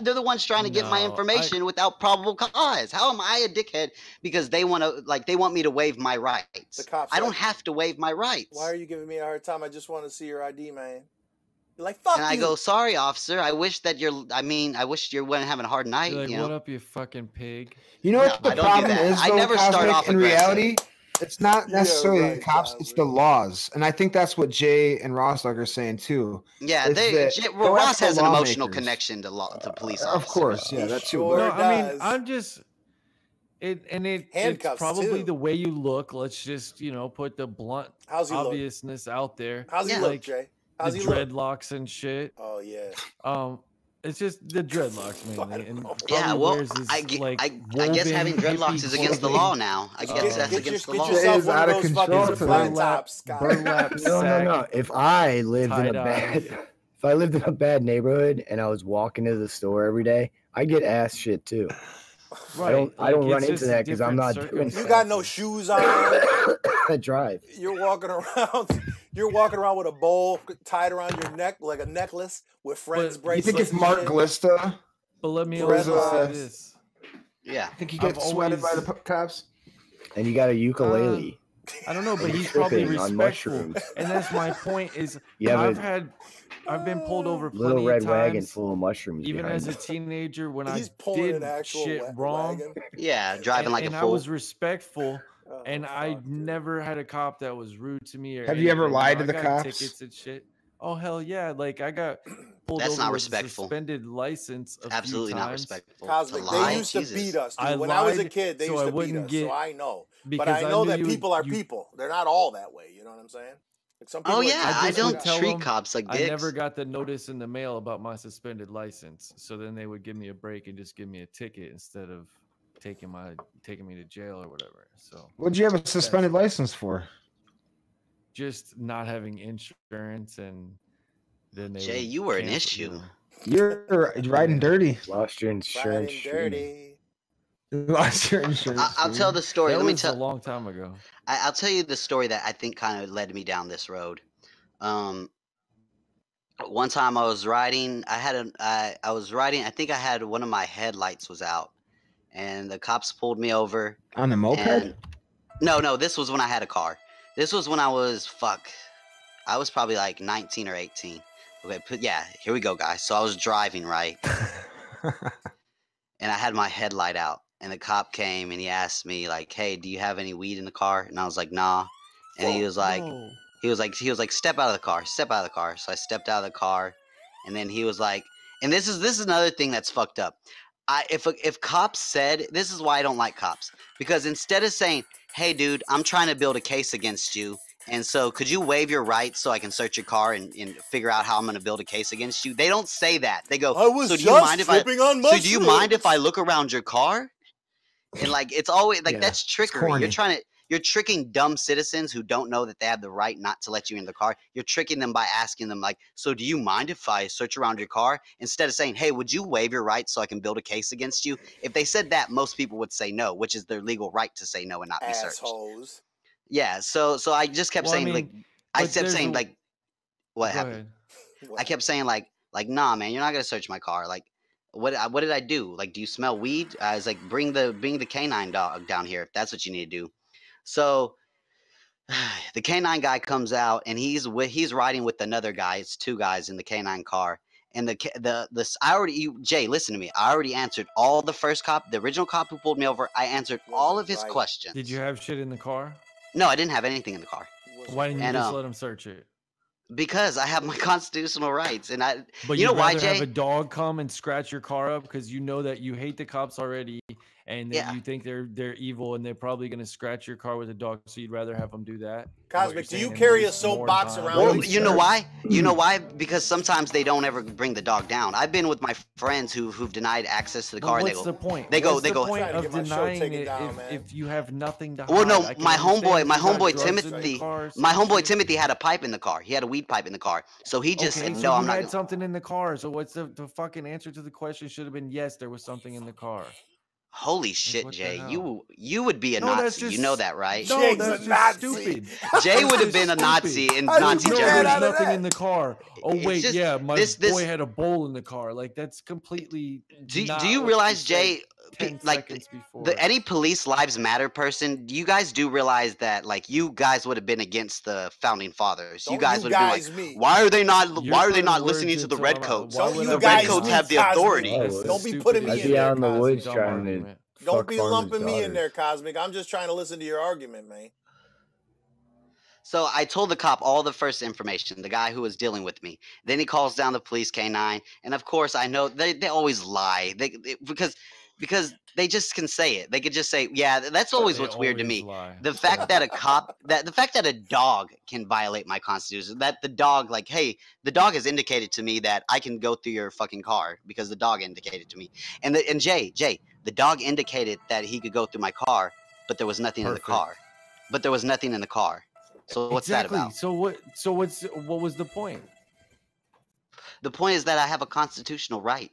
[SPEAKER 5] They're the ones trying to get my information without probable cause. How am I a dickhead because they want to they want me to waive my rights?
[SPEAKER 1] The cops.
[SPEAKER 5] I don't have to waive my rights.
[SPEAKER 1] Why are you giving me a hard time? I just want to see your ID, man. You're like, fuck
[SPEAKER 5] and I go, sorry, officer. I wish that I wish you weren't having a hard night.
[SPEAKER 6] You're like,
[SPEAKER 5] you know?
[SPEAKER 6] What up, you fucking pig?
[SPEAKER 2] You know what the problem is, though,
[SPEAKER 5] I never start off
[SPEAKER 2] in reality? It's not necessarily the cops; it's the laws, and I think that's what Jay and Ross are saying too.
[SPEAKER 5] Yeah, Ross has an emotional connection to police officers.
[SPEAKER 2] Of course, yeah, that's too.
[SPEAKER 6] No, I mean, I'm just. It's probably
[SPEAKER 1] too.
[SPEAKER 6] The way you look. Let's just put the blunt obviousness out there.
[SPEAKER 1] How's he look, Jay? How's
[SPEAKER 6] the dreadlocks and shit.
[SPEAKER 1] Oh yeah.
[SPEAKER 6] It's just the dreadlocks mainly. And
[SPEAKER 5] yeah, well, I guess having dreadlocks is against the law now. I guess that's against the law.
[SPEAKER 1] Get yourself one of those fucking flat tops,
[SPEAKER 6] burlap
[SPEAKER 7] No. If I lived in a bad neighborhood and I was walking to the store every day, I get ass shit too.
[SPEAKER 6] Right.
[SPEAKER 7] I don't run into that because I'm not doing.
[SPEAKER 1] You got no shoes on.
[SPEAKER 7] I drive.
[SPEAKER 1] You're walking around with a bowl tied around your neck like a necklace with friends bracelets.
[SPEAKER 2] You think it's Mark Glista?
[SPEAKER 6] But let me also say this.
[SPEAKER 5] Yeah.
[SPEAKER 2] I think he gets sweated by the cops.
[SPEAKER 7] And you got a ukulele.
[SPEAKER 6] I don't know, but he's probably respectful. And that's my point is I've been pulled over plenty
[SPEAKER 7] little red
[SPEAKER 6] of times,
[SPEAKER 7] wagon full of mushrooms.
[SPEAKER 6] Even as a teenager when
[SPEAKER 1] I
[SPEAKER 6] did shit wrong.
[SPEAKER 5] Yeah, driving like a fool.
[SPEAKER 6] And I was respectful. And I never had a cop that was rude to me.
[SPEAKER 2] Have you ever lied to the cops?
[SPEAKER 6] Tickets and shit. Oh hell yeah! Like I got pulled over.
[SPEAKER 5] That's not
[SPEAKER 6] with
[SPEAKER 5] respectful.
[SPEAKER 6] A suspended license.
[SPEAKER 5] Absolutely not respectful.
[SPEAKER 1] Cosmic, they used to beat us. Dude. When I was a kid, they used to beat us. So I know. But I know that people are people. They're not all that way. You know what I'm saying? Like some people
[SPEAKER 5] I don't treat cops like dicks.
[SPEAKER 6] I never got the notice in the mail about my suspended license. So then they would give me a break and just give me a ticket instead of taking me to jail or whatever. So
[SPEAKER 2] what'd you have a suspended license for?
[SPEAKER 6] Just not having insurance, and then they.
[SPEAKER 5] Jay, you were an issue.
[SPEAKER 2] You're riding dirty.
[SPEAKER 7] Lost your insurance.
[SPEAKER 1] Riding dirty.
[SPEAKER 2] Lost your insurance.
[SPEAKER 5] I'll tell the story.
[SPEAKER 6] That was a long time ago.
[SPEAKER 5] I'll tell you the story that I think kind of led me down this road. One time I was riding. I think I had one of my headlights was out. And the cops pulled me over.
[SPEAKER 2] On the moped?
[SPEAKER 5] No, this was when I had a car. This was when I was, I was probably like 19 or 18. Okay, here we go, guys. So I was driving, right? And I had my headlight out. And the cop came and he asked me, like, hey, do you have any weed in the car? And I was like, nah. And he was like, step out of the car. Step out of the car. So I stepped out of the car. And then he was like, and this is another thing that's fucked up. If cops said, this is why I don't like cops, because instead of saying, hey dude, I'm trying to build a case against you, and so could you waive your rights so I can search your car and figure out how I'm going to build a case against you? They don't say that. They go, so do you mind if I look around your car? And like, it's always like, that's trickery. You're tricking dumb citizens who don't know that they have the right not to let you in the car. You're tricking them by asking them, like, so do you mind if I search around your car? Instead of saying, hey, would you waive your rights so I can build a case against you? If they said that, most people would say no, which is their legal right to say no and not be searched.
[SPEAKER 1] Assholes.
[SPEAKER 5] Yeah, so I just kept saying, what happened? I kept saying, like, nah, man, you're not going to search my car. Like, what did I do? Like, do you smell weed? I was like, bring the canine dog down here if that's what you need to do. So the canine guy comes out and he's riding with another guy. It's two guys in the canine car. And Jay, listen to me. I already answered all the original cop who pulled me over. I answered all of his questions.
[SPEAKER 6] Did you have shit in the car?
[SPEAKER 5] No, I didn't have anything in the car.
[SPEAKER 6] Why didn't you just let him search it?
[SPEAKER 5] Because I have my constitutional rights, and
[SPEAKER 6] But
[SPEAKER 5] you know why, Jay?
[SPEAKER 6] Have a dog come and scratch your car up because you know that you hate the cops already, and that you think they're evil, and they're probably gonna scratch your car with a dog. So you'd rather have them do that.
[SPEAKER 1] Cosmic, do you carry a soapbox around?
[SPEAKER 5] Well, you know why? You know why? Because sometimes they don't ever bring the dog down. I've been with my friends who've denied access to the car.
[SPEAKER 6] What's the point?
[SPEAKER 5] They go.
[SPEAKER 6] What's the point of denying it if you have nothing to hide?
[SPEAKER 5] Well, no, my homeboy Timothy had a pipe in the car. He had a weed pipe in the car. So he just said, "No, I'm not."
[SPEAKER 6] Had something in the car. So what's the fucking answer to the question? Should have been yes, there was something in the car.
[SPEAKER 5] Holy shit, Jay! You would be a Nazi. You know that, right?
[SPEAKER 6] No, that's just stupid.
[SPEAKER 5] Jay would have been a Nazi in Nazi Germany.
[SPEAKER 6] There's nothing in the car. Oh wait, my boy had a bowl in the car. Like that's completely.
[SPEAKER 5] Do you realize, Jay? Like any police lives matter person, you guys do realize that like you guys would have been against the founding fathers. You guys would have been like, why are they not listening to the redcoats? The redcoats have the authority.
[SPEAKER 1] Don't be putting me in there.
[SPEAKER 7] Out in the woods trying to.
[SPEAKER 1] Don't be lumping me in there, Cosmic. I'm just trying to listen to your argument, man.
[SPEAKER 5] So I told the cop all the first information, the guy who was dealing with me. Then he calls down the police K9, and of course I know they always lie. Because they just can say it. They could just say, yeah, that's always what's weird to me. Lie. The fact that the fact that a dog can violate my constitution, that the dog, like, hey, the dog has indicated to me that I can go through your fucking car because the dog indicated to me. And Jay, the dog indicated that he could go through my car, but there was nothing in the car. So what's that about?
[SPEAKER 6] So what was the point?
[SPEAKER 5] The point is that I have a constitutional right.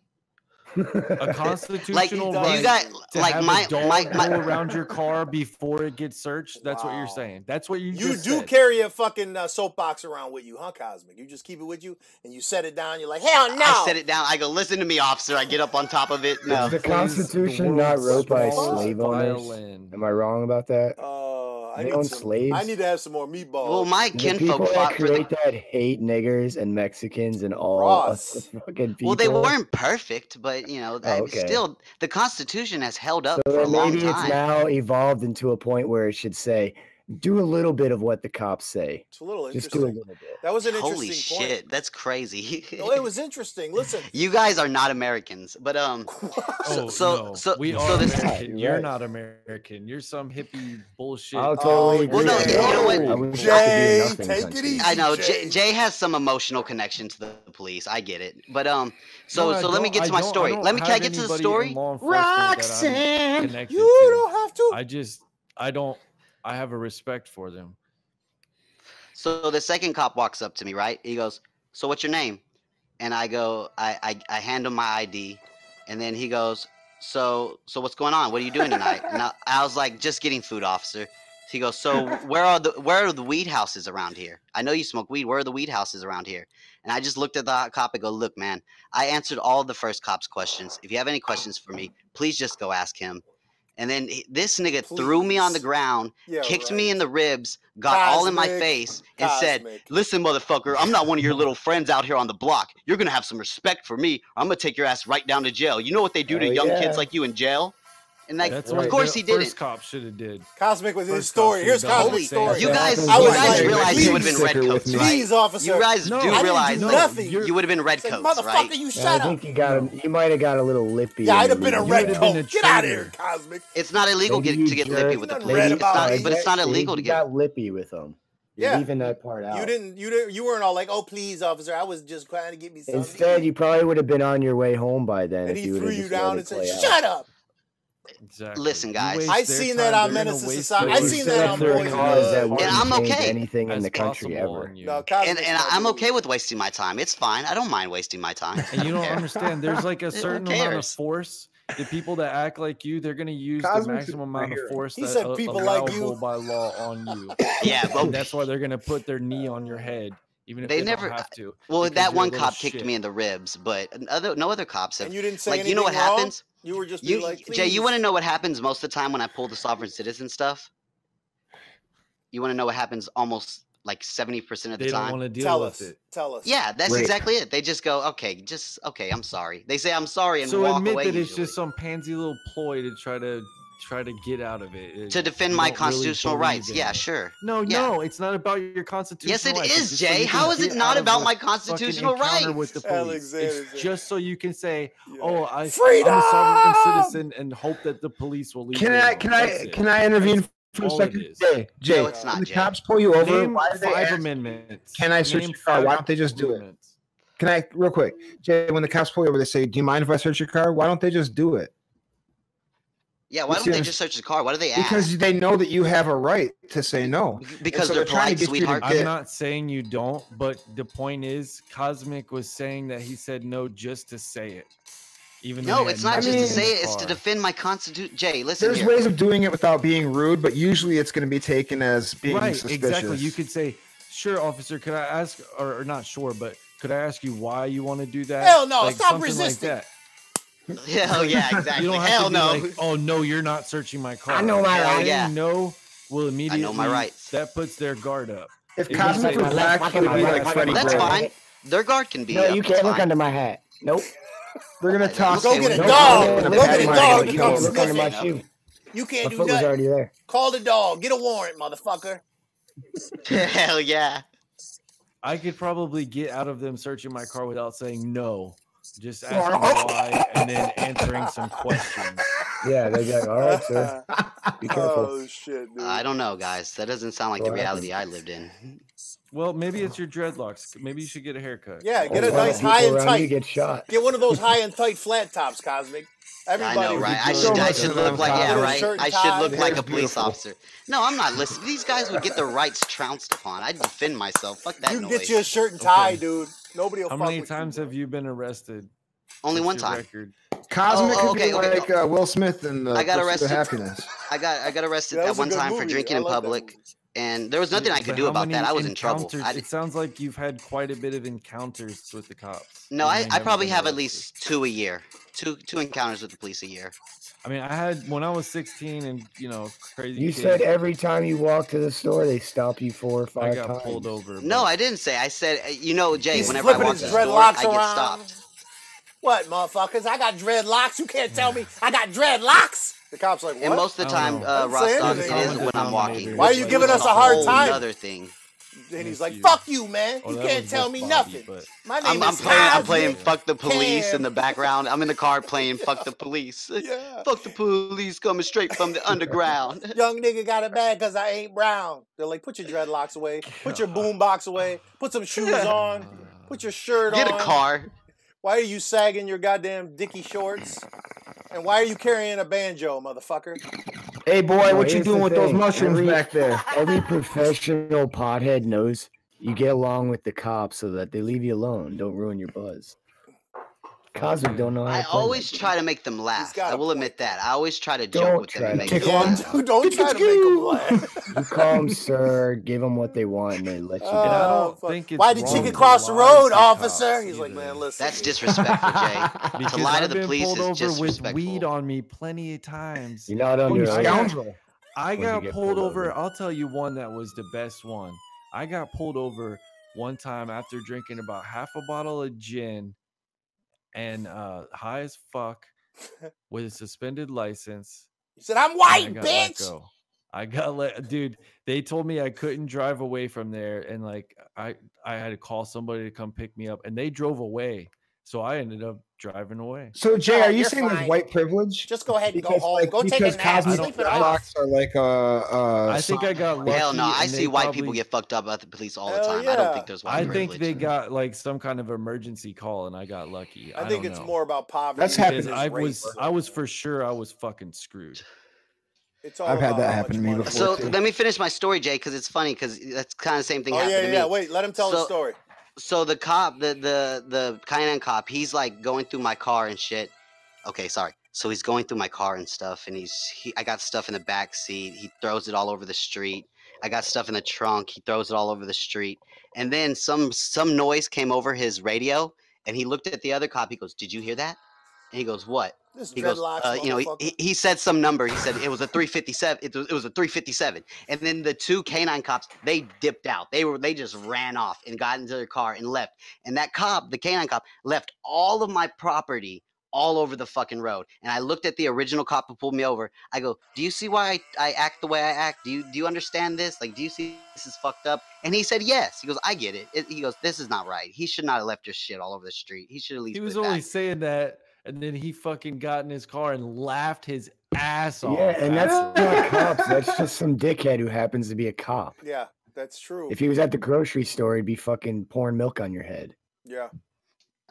[SPEAKER 6] A constitutional right
[SPEAKER 5] you got
[SPEAKER 6] to have a dog go around your car before it gets searched. That's what you're saying. That's what you just
[SPEAKER 1] do
[SPEAKER 6] said.
[SPEAKER 1] Carry a fucking soapbox around with you, huh, Cosmic? You just keep it with you and you set it down. You're like, hell no.
[SPEAKER 5] I set it down. I go, listen to me, officer. I get up on top of it. No.
[SPEAKER 7] Is the Constitution not wrote by slave owners? Am I wrong about that? They own slaves.
[SPEAKER 1] I need to have some more meatballs.
[SPEAKER 5] Well, my kinfolk
[SPEAKER 7] fought for that hate niggers and Mexicans and all fucking people.
[SPEAKER 5] Well, they weren't perfect, but you know, still the Constitution has held up for a long time.
[SPEAKER 7] Maybe it's now evolved into a point where it should say, do a little bit of what the cops say.
[SPEAKER 1] It's a little interesting.
[SPEAKER 7] Just do a little bit.
[SPEAKER 1] That was an interesting
[SPEAKER 5] Holy shit,
[SPEAKER 1] point.
[SPEAKER 5] that's crazy.
[SPEAKER 1] No, it was interesting. Listen,
[SPEAKER 5] you guys are not Americans, but
[SPEAKER 6] we are American. You're not American. You're some hippie bullshit.
[SPEAKER 7] I'll totally agree.
[SPEAKER 5] Well, no, you know what?
[SPEAKER 1] Jay, take it easy.
[SPEAKER 5] I know Jay has some emotional connection to the police. I get it, but so let me get to my story. Can I get to the story?
[SPEAKER 1] Roxanne, you don't have to.
[SPEAKER 6] I have a respect for them.
[SPEAKER 5] So the second cop walks up to me, right? He goes, so what's your name? And I go, I hand him my ID. And then he goes, so what's going on? What are you doing tonight? And I was like, just getting food, officer. He goes, so where are the weed houses around here? I know you smoke weed. Where are the weed houses around here? And I just looked at the cop and go, look, man, I answered all the first cop's questions. If you have any questions for me, please just go ask him. And then this nigga threw me on the ground, kicked me in the ribs, got all in my face, and said, listen, motherfucker, I'm not one of your little friends out here on the block. You're going to have some respect for me, or I'm going to take your ass right down to jail. You know what they do to young kids like you in jail? And like, of course he did it.
[SPEAKER 6] First cop should have did.
[SPEAKER 1] Cosmic was his story. Here's Cosmic's story.
[SPEAKER 5] You guys realize you would have been redcoats, right?
[SPEAKER 1] Please, officer.
[SPEAKER 5] You guys do realize you would have been redcoats, right?
[SPEAKER 1] Motherfucker, you shut up.
[SPEAKER 7] You might have got a little lippy.
[SPEAKER 1] Yeah, I'd have been a redcoat. Get out of here, Cosmic.
[SPEAKER 5] It's not illegal to get lippy with the police. But it's not illegal to get.
[SPEAKER 7] You got lippy with them. You're leaving that part out.
[SPEAKER 1] You weren't all like, oh, please, officer. I was just trying to get me something.
[SPEAKER 7] Instead, you probably would have been on your way home by then.
[SPEAKER 1] And he threw you down and said, shut up.
[SPEAKER 5] Exactly. Listen, guys.
[SPEAKER 1] I seen that on Menace to Society. I seen that on Boys.
[SPEAKER 5] And I'm okay.
[SPEAKER 7] Anything in the country ever.
[SPEAKER 5] And I'm okay with wasting my time. It's fine. I don't mind wasting my time.
[SPEAKER 6] And you don't understand. There's like a certain amount of force. The people that act like you, they're gonna use the maximum amount of force that's allowable by law on you.
[SPEAKER 5] Yeah,
[SPEAKER 6] but that's why they're gonna put their knee on your head. Even if they never don't have to.
[SPEAKER 5] Well, that one cop kicked me in the ribs, but no other cops have.
[SPEAKER 1] And you didn't say
[SPEAKER 5] like,
[SPEAKER 1] anything
[SPEAKER 5] you know what
[SPEAKER 1] wrong?
[SPEAKER 5] happens?
[SPEAKER 1] You were just like,
[SPEAKER 5] Jay, you want to know what happens most of the time when I pull the sovereign citizen stuff? You want to know what happens almost like 70% of the time?
[SPEAKER 6] They don't want to deal with it.
[SPEAKER 1] Tell us.
[SPEAKER 5] Yeah, that's exactly it. They just go, okay, I'm sorry. They say I'm sorry and walk away.
[SPEAKER 6] So admit that it's just some pansy little ploy to try to try to get out of it.
[SPEAKER 5] To defend my constitutional rights. Yeah, sure.
[SPEAKER 6] No, it's not about your constitutional rights.
[SPEAKER 5] Yes, it is, Jay. How is it not about my constitutional rights?
[SPEAKER 6] With the police. It's just so you can say, "Oh, I'm a sovereign citizen," and hope that the police will leave.
[SPEAKER 2] Can I intervene for a second? Jay,
[SPEAKER 5] no, it's not.
[SPEAKER 2] When the cops pull you over,
[SPEAKER 6] name 5 amendments.
[SPEAKER 2] Can I search your car? Why don't they just do it? Can I, real quick, Jay? When the cops pull you over, they say, "Do you mind if I search your car?" Why don't they just do it?
[SPEAKER 5] Yeah, why don't they just search the car? Why do they ask?
[SPEAKER 2] Because they know that you have a right to say no.
[SPEAKER 5] Because they're polite, sweetheart.
[SPEAKER 6] I'm not saying you don't, but the point is, Cosmic was saying that he said no just to say it. Even
[SPEAKER 5] no, it's not just to say it. It's to defend my constitution. Jay, listen.
[SPEAKER 2] There's ways of doing it without being rude, but usually it's going to be taken as being suspicious.
[SPEAKER 6] Exactly. You could say, "Sure, officer, could I ask," or not sure, but could I ask you why you want to do that?
[SPEAKER 1] Hell no! Stop resisting.
[SPEAKER 5] Like Hell yeah, exactly.
[SPEAKER 6] You don't have to no. Like, oh no, you're not searching my car.
[SPEAKER 7] I know my rights.
[SPEAKER 5] Yeah.
[SPEAKER 6] No, will immediately.
[SPEAKER 5] I know my rights.
[SPEAKER 6] That puts their guard up.
[SPEAKER 2] If Cosmic was black, he would be like Freddie Gray.
[SPEAKER 5] That's fine. Their guard can be.
[SPEAKER 7] No, you can't look under my hat. Nope.
[SPEAKER 2] They're gonna toss.
[SPEAKER 1] Go get a dog. Go get a dog.
[SPEAKER 7] You can't look under my shoe.
[SPEAKER 1] You can't do
[SPEAKER 7] that. My foot was already there.
[SPEAKER 1] Call the dog. Get a warrant, motherfucker.
[SPEAKER 5] Hell yeah.
[SPEAKER 6] I could probably get out of them searching my car without saying no. Just asking why and then answering some questions.
[SPEAKER 7] Yeah, they're like, "All right, sir. Be careful."
[SPEAKER 1] Oh shit, dude.
[SPEAKER 5] I don't know, guys. That doesn't sound like the reality I lived in.
[SPEAKER 6] Well, maybe it's your dreadlocks. Maybe you should get a haircut.
[SPEAKER 1] Yeah, get a nice high and tight.
[SPEAKER 7] Get shot.
[SPEAKER 1] Get one of those high and tight flat tops, Cosmic. Everybody,
[SPEAKER 5] I know, right? I should look like I should look like a police officer. No, I'm not listening. These guys would get their rights trounced upon. I'd defend myself. Fuck that noise.
[SPEAKER 1] You get you a shirt and tie, dude. Nobody will.
[SPEAKER 6] How many times have you been arrested?
[SPEAKER 5] Only one time.
[SPEAKER 2] Cosmic could be like Will Smith in the
[SPEAKER 5] I got arrested.
[SPEAKER 2] Happiness.
[SPEAKER 5] I got arrested that one time for drinking in public, and there was nothing I could do about that. I was in trouble.
[SPEAKER 6] It sounds like you've had quite a bit of encounters with the cops.
[SPEAKER 5] No, I probably have at least 2 a year. Two encounters with the police a year.
[SPEAKER 6] I mean, I had when I was 16 and crazy.
[SPEAKER 7] You said every time you walk to the store, they stop you 4 or 5 times.
[SPEAKER 6] I got pulled over.
[SPEAKER 5] No, I didn't say. I said, Jay, whenever I walk to the store, I get stopped.
[SPEAKER 1] What, motherfuckers? I got dreadlocks. You can't tell me I got dreadlocks. The cop's like, what?
[SPEAKER 5] And most of the time, Rostov, it is when I'm walking.
[SPEAKER 1] Why are you giving us a hard time?
[SPEAKER 5] Another thing.
[SPEAKER 1] And he's like, "Fuck you, man! You can't tell me nothing." My name is
[SPEAKER 5] I'm playing "Fuck the Police" in the background. I'm in the car playing "Fuck the Police."
[SPEAKER 1] Yeah.
[SPEAKER 5] Fuck the police coming straight from the underground.
[SPEAKER 1] Young nigga got it bad because I ain't brown. They're like, "Put your dreadlocks away. Put your boombox away. Put some shoes on. Put your shirt on.
[SPEAKER 5] Get a car."
[SPEAKER 1] Why are you sagging your goddamn dicky shorts? And why are you carrying a banjo, motherfucker?
[SPEAKER 2] Hey, boy, what you doing with those mushrooms back there?
[SPEAKER 7] Every professional pothead knows you get along with the cops so that they leave you alone. Don't ruin your buzz. Cosmic don't know how to
[SPEAKER 5] I always try to make them laugh. I will admit that. I always try to joke with them. And make
[SPEAKER 1] them laugh. Don't try to make them laugh.
[SPEAKER 7] You call them sir, give them what they want, and they let you down.
[SPEAKER 6] I don't think it's
[SPEAKER 1] why did you cross the road, officer? He's like, man, listen.
[SPEAKER 5] That's disrespectful, Jay.
[SPEAKER 6] Because
[SPEAKER 5] to lie to the
[SPEAKER 6] I've
[SPEAKER 5] police
[SPEAKER 6] been pulled
[SPEAKER 5] is
[SPEAKER 6] over
[SPEAKER 5] disrespectful.
[SPEAKER 6] with weed on me plenty of times.
[SPEAKER 7] You're not under
[SPEAKER 2] scoundrel.
[SPEAKER 6] I got pulled over. I'll tell you one that was the best one. I got pulled over one time after drinking about half a bottle of gin and high as fuck with a suspended license.
[SPEAKER 1] You said, "I'm white, bitch."
[SPEAKER 6] I got let, dude. They told me I couldn't drive away from there, and like I had to call somebody to come pick me up, and they drove away. So I ended up driving away.
[SPEAKER 2] So Jay, are you saying there's white privilege?
[SPEAKER 1] Just go ahead and go home. Go take a nap. Sleep it off.
[SPEAKER 2] Are like
[SPEAKER 6] I think I got lucky.
[SPEAKER 5] Hell no, I see white people get fucked up at the police all the time. I don't think there's white privilege.
[SPEAKER 6] I think they got like some kind of emergency call, and I got lucky.
[SPEAKER 1] I think it's more about poverty.
[SPEAKER 2] That's happened.
[SPEAKER 6] I was for sure I was fucking screwed.
[SPEAKER 2] I've had that happen to me before.
[SPEAKER 5] So let me finish my story, Jay, because it's funny because that's kind of the same thing happened to me.
[SPEAKER 1] Yeah. Wait, let him tell the story.
[SPEAKER 5] So the cop, the K9 cop, he's like going through my car and shit. Okay, sorry. So he's going through my car and stuff, and I got stuff in the back seat. He throws it all over the street. I got stuff in the trunk. He throws it all over the street. And then some noise came over his radio, and he looked at the other cop. He goes, "Did you hear that?" And he goes, "What?" He goes, he said some number. He said it was a 357. It was a 357. And then the two K9 cops, they dipped out. They just ran off and got into their car and left. And that cop, the K9 cop, left all of my property all over the fucking road. And I looked at the original cop who pulled me over. I go, do you see why I act the way I act? Do you understand this? Like, do you see this is fucked up? And he said, yes. He goes, I get it. He goes, this is not right. He should not have left your shit all over the street. He should at least.
[SPEAKER 6] He was only saying that, and then he fucking got in his car and laughed his ass off.
[SPEAKER 7] Yeah, and that's not cops. That's just some dickhead who happens to be a cop.
[SPEAKER 1] Yeah, that's true.
[SPEAKER 7] If he was at the grocery store, he'd be fucking pouring milk on your head.
[SPEAKER 1] Yeah.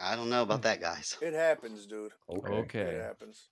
[SPEAKER 5] I don't know about that, guys.
[SPEAKER 1] It happens, dude.
[SPEAKER 6] Okay.
[SPEAKER 1] It happens.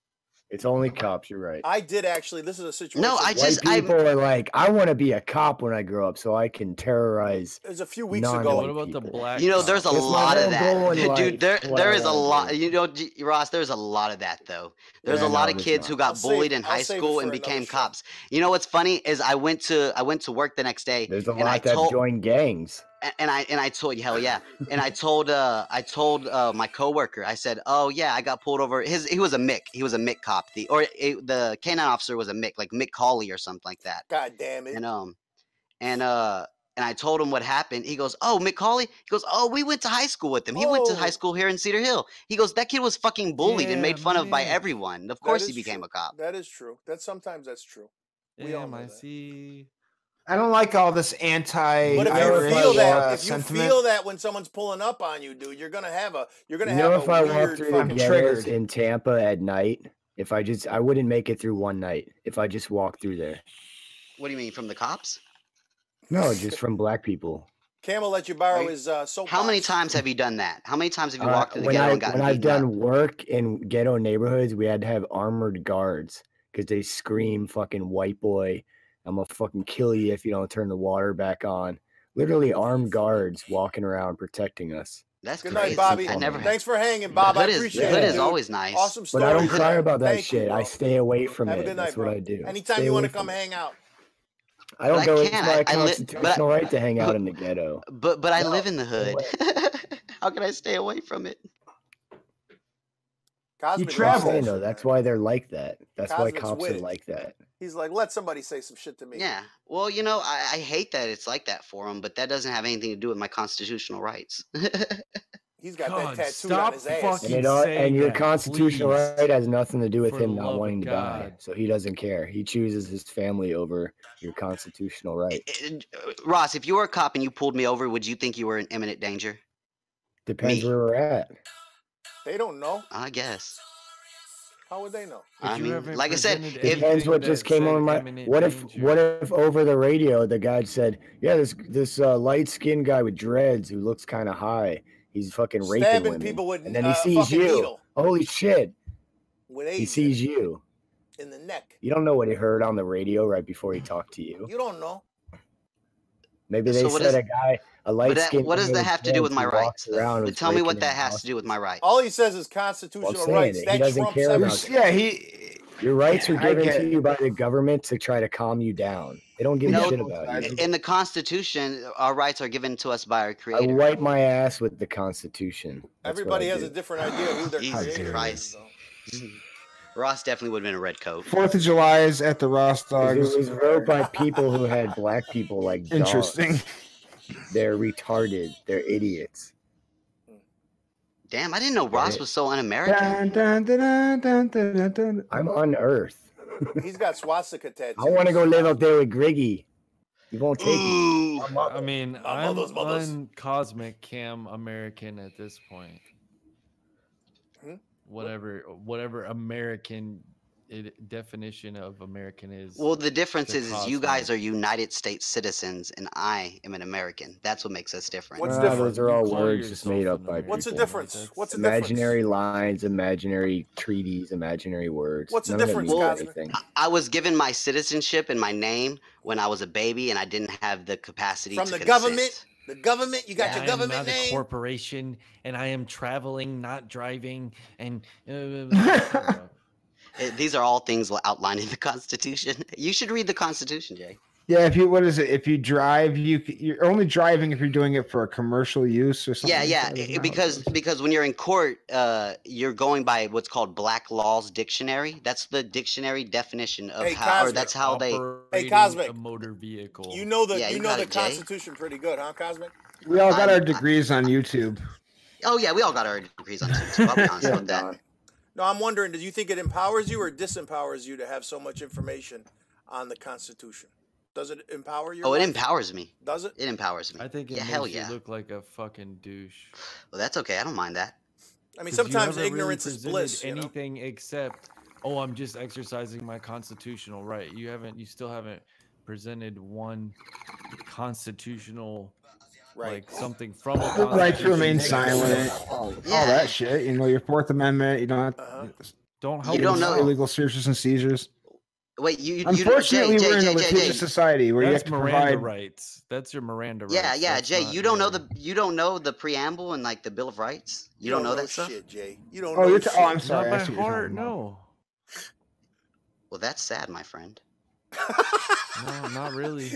[SPEAKER 7] It's only cops. You're right.
[SPEAKER 1] I did actually. This is a situation.
[SPEAKER 5] No,
[SPEAKER 7] people are like, I want to be a cop when I grow up, so I can terrorize.
[SPEAKER 1] There's a few weeks ago.
[SPEAKER 6] What about the black?
[SPEAKER 5] You know, there's a lot of that, dude. There is a lot.
[SPEAKER 7] You
[SPEAKER 5] know, Ross. There's a lot of that though. There's a lot of kids who got bullied in high school and became cops. You know what's funny is I went to work the next day.
[SPEAKER 7] There's a lot that joined gangs.
[SPEAKER 5] And I told, hell yeah, and I told my coworker, I said, oh yeah, I got pulled over. He was a Mick cop. The canine officer was a Mick, like Mick Cawley or something like that.
[SPEAKER 1] God damn it.
[SPEAKER 5] And I told him what happened. He goes, oh, Mick Cawley? He goes, oh, we went to high school with him. He went to high school here in Cedar Hill. He goes, that kid was fucking bullied and made fun of by everyone. Of course he became a cop.
[SPEAKER 1] That is true. Sometimes that's true. We all know that.
[SPEAKER 6] see.
[SPEAKER 2] I don't like all this anti.
[SPEAKER 1] But if you feel that when someone's pulling up on you, dude, you're gonna have a
[SPEAKER 7] if I walk through the ghettos in Tampa at night, I wouldn't make it through one night if I just walked through there.
[SPEAKER 5] What do you mean, from the cops?
[SPEAKER 7] No, just from black people.
[SPEAKER 1] Camel let you borrow his soapbox.
[SPEAKER 5] How many times have you done that? How many times have you walked through the ghetto and gotten
[SPEAKER 7] When I've done work in ghetto neighborhoods, we had to have armored guards because they scream fucking white boy. I'm gonna fucking kill you if you don't turn the water back on. Literally armed guards walking around protecting us.
[SPEAKER 5] That's
[SPEAKER 1] good
[SPEAKER 5] crazy.
[SPEAKER 1] Night, Bobby. Thanks for hanging, Bob. I appreciate it.
[SPEAKER 5] Hood is always nice.
[SPEAKER 1] Awesome story.
[SPEAKER 7] But I don't cry about that shit. I stay away from it.
[SPEAKER 1] Good night,
[SPEAKER 7] That's what I do.
[SPEAKER 1] Anytime you want to come hang out.
[SPEAKER 7] I don't go. It's my constitutional right to hang out in the ghetto.
[SPEAKER 5] But I live in the hood. How can I stay away from it?
[SPEAKER 1] You
[SPEAKER 7] travel. No, that's why they're like that. That's why cops are like that.
[SPEAKER 1] He's like, let somebody say some shit to me.
[SPEAKER 5] Yeah. Well, you know, I hate that it's like that for him, but that doesn't have anything to do with my constitutional rights.
[SPEAKER 1] He's got that tattooed on his ass.
[SPEAKER 7] And your constitutional right has nothing to do with him not wanting to die. So he doesn't care. He chooses his family over your constitutional right.
[SPEAKER 5] Ross, if you were a cop and you pulled me over, would you think you were in imminent danger?
[SPEAKER 7] Depends where we're at.
[SPEAKER 1] They don't know.
[SPEAKER 5] I guess.
[SPEAKER 1] How would they know?
[SPEAKER 5] I mean, like I said,
[SPEAKER 7] it depends what just came over my. What if over the radio the guy said, "Yeah, this light skinned guy with dreads who looks kind of high, he's fucking raping women."
[SPEAKER 1] People with,
[SPEAKER 7] and then he sees you. Needle. Holy shit!
[SPEAKER 1] He
[SPEAKER 7] sees you
[SPEAKER 1] in the neck.
[SPEAKER 7] You don't know what he heard on the radio right before he talked to you.
[SPEAKER 1] You don't know.
[SPEAKER 7] Maybe they said a guy.
[SPEAKER 5] What does that have to do with my rights? Tell me what that has to do with my rights.
[SPEAKER 1] All he says is constitutional rights.
[SPEAKER 7] He doesn't care about your rights are given to you by the government to try to calm you down. They don't give a shit about you.
[SPEAKER 5] In the Constitution, our rights are given to us by our Creator.
[SPEAKER 7] I wipe my ass with the Constitution.
[SPEAKER 1] Everybody has a different idea of who their creator
[SPEAKER 5] Christ. is. Ross definitely would have been a red coat.
[SPEAKER 2] 4th of July is at the Ross Dogs.
[SPEAKER 7] It was wrote by people who had black people like dogs.
[SPEAKER 2] Interesting.
[SPEAKER 7] They're retarded. They're idiots.
[SPEAKER 5] Damn, I didn't know Ross was so un-American.
[SPEAKER 7] I'm on Earth.
[SPEAKER 1] He's got swastika tattoos.
[SPEAKER 7] I want to go live up there with Griggy. You won't take me.
[SPEAKER 6] I mean, I'm un-cosmic Cam American at this point. Whatever American definition of American is.
[SPEAKER 5] Well, the difference is you guys are United States citizens and I am an American. That's what makes us different.
[SPEAKER 1] What's different?
[SPEAKER 7] Those are all words just made up by people.
[SPEAKER 1] What's the difference? What's the
[SPEAKER 7] imaginary lines, imaginary treaties, imaginary words.
[SPEAKER 1] What's the difference?
[SPEAKER 5] I was given my citizenship and my name when I was a baby, and I didn't have the capacity
[SPEAKER 1] from the government. The government, you got your government
[SPEAKER 6] name.
[SPEAKER 1] I am not
[SPEAKER 6] a corporation, and I am traveling, not driving, and.
[SPEAKER 5] These are all things outlined in the Constitution. You should read the Constitution, Jay.
[SPEAKER 2] Yeah, if you drive, you're only driving if you're doing it for a commercial use or something.
[SPEAKER 5] Yeah, because when you're in court, you're going by what's called Black Law's Dictionary. That's the dictionary definition of that's how they.
[SPEAKER 1] Hey, Cosmic,
[SPEAKER 6] a motor vehicle.
[SPEAKER 1] You know the Constitution pretty good, huh, Cosmic?
[SPEAKER 2] We all got our degrees on YouTube.
[SPEAKER 5] Oh yeah, we all got our degrees on YouTube. I'll be honest with that.
[SPEAKER 1] No, I'm wondering, do you think it empowers you or disempowers you to have so much information on the Constitution? Does it empower you?
[SPEAKER 5] Oh, it empowers me.
[SPEAKER 1] Does it?
[SPEAKER 5] It empowers me.
[SPEAKER 6] I think it makes you look like a fucking douche.
[SPEAKER 5] Well, that's okay. I don't mind that.
[SPEAKER 1] I mean, sometimes ignorance is bliss.
[SPEAKER 6] Anything except, oh, I'm just exercising my constitutional right. You still haven't presented one constitutional, like something from a
[SPEAKER 2] right to remain silent. All that shit. You know, your Fourth Amendment. You don't have
[SPEAKER 6] you
[SPEAKER 5] don't know
[SPEAKER 2] illegal searches and seizures.
[SPEAKER 5] Wait,
[SPEAKER 2] unfortunately, we're in a litigious society where you have to provide
[SPEAKER 6] rights. That's your Miranda rights.
[SPEAKER 5] Yeah,
[SPEAKER 6] That's
[SPEAKER 5] Jay. You don't know the preamble and like the Bill of Rights. You don't know that stuff.
[SPEAKER 1] Shit, Jay. You don't know.
[SPEAKER 2] Oh, I'm sorry.
[SPEAKER 6] Not by heart, no.
[SPEAKER 5] Well, that's sad, my friend.
[SPEAKER 6] No, not really.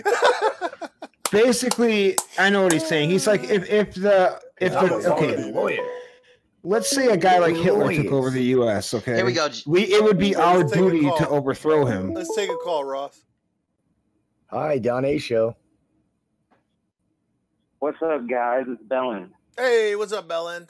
[SPEAKER 2] Basically, I know what he's saying. He's like, if the okay. Let's say a guy like Hitler took over the U.S. Okay,
[SPEAKER 5] here we go.
[SPEAKER 2] It would be our duty to overthrow him.
[SPEAKER 1] Let's take a call, Ross.
[SPEAKER 7] Hi, Don A. Show.
[SPEAKER 8] What's up, guys? It's Bellend.
[SPEAKER 1] Hey, what's up, Bellend?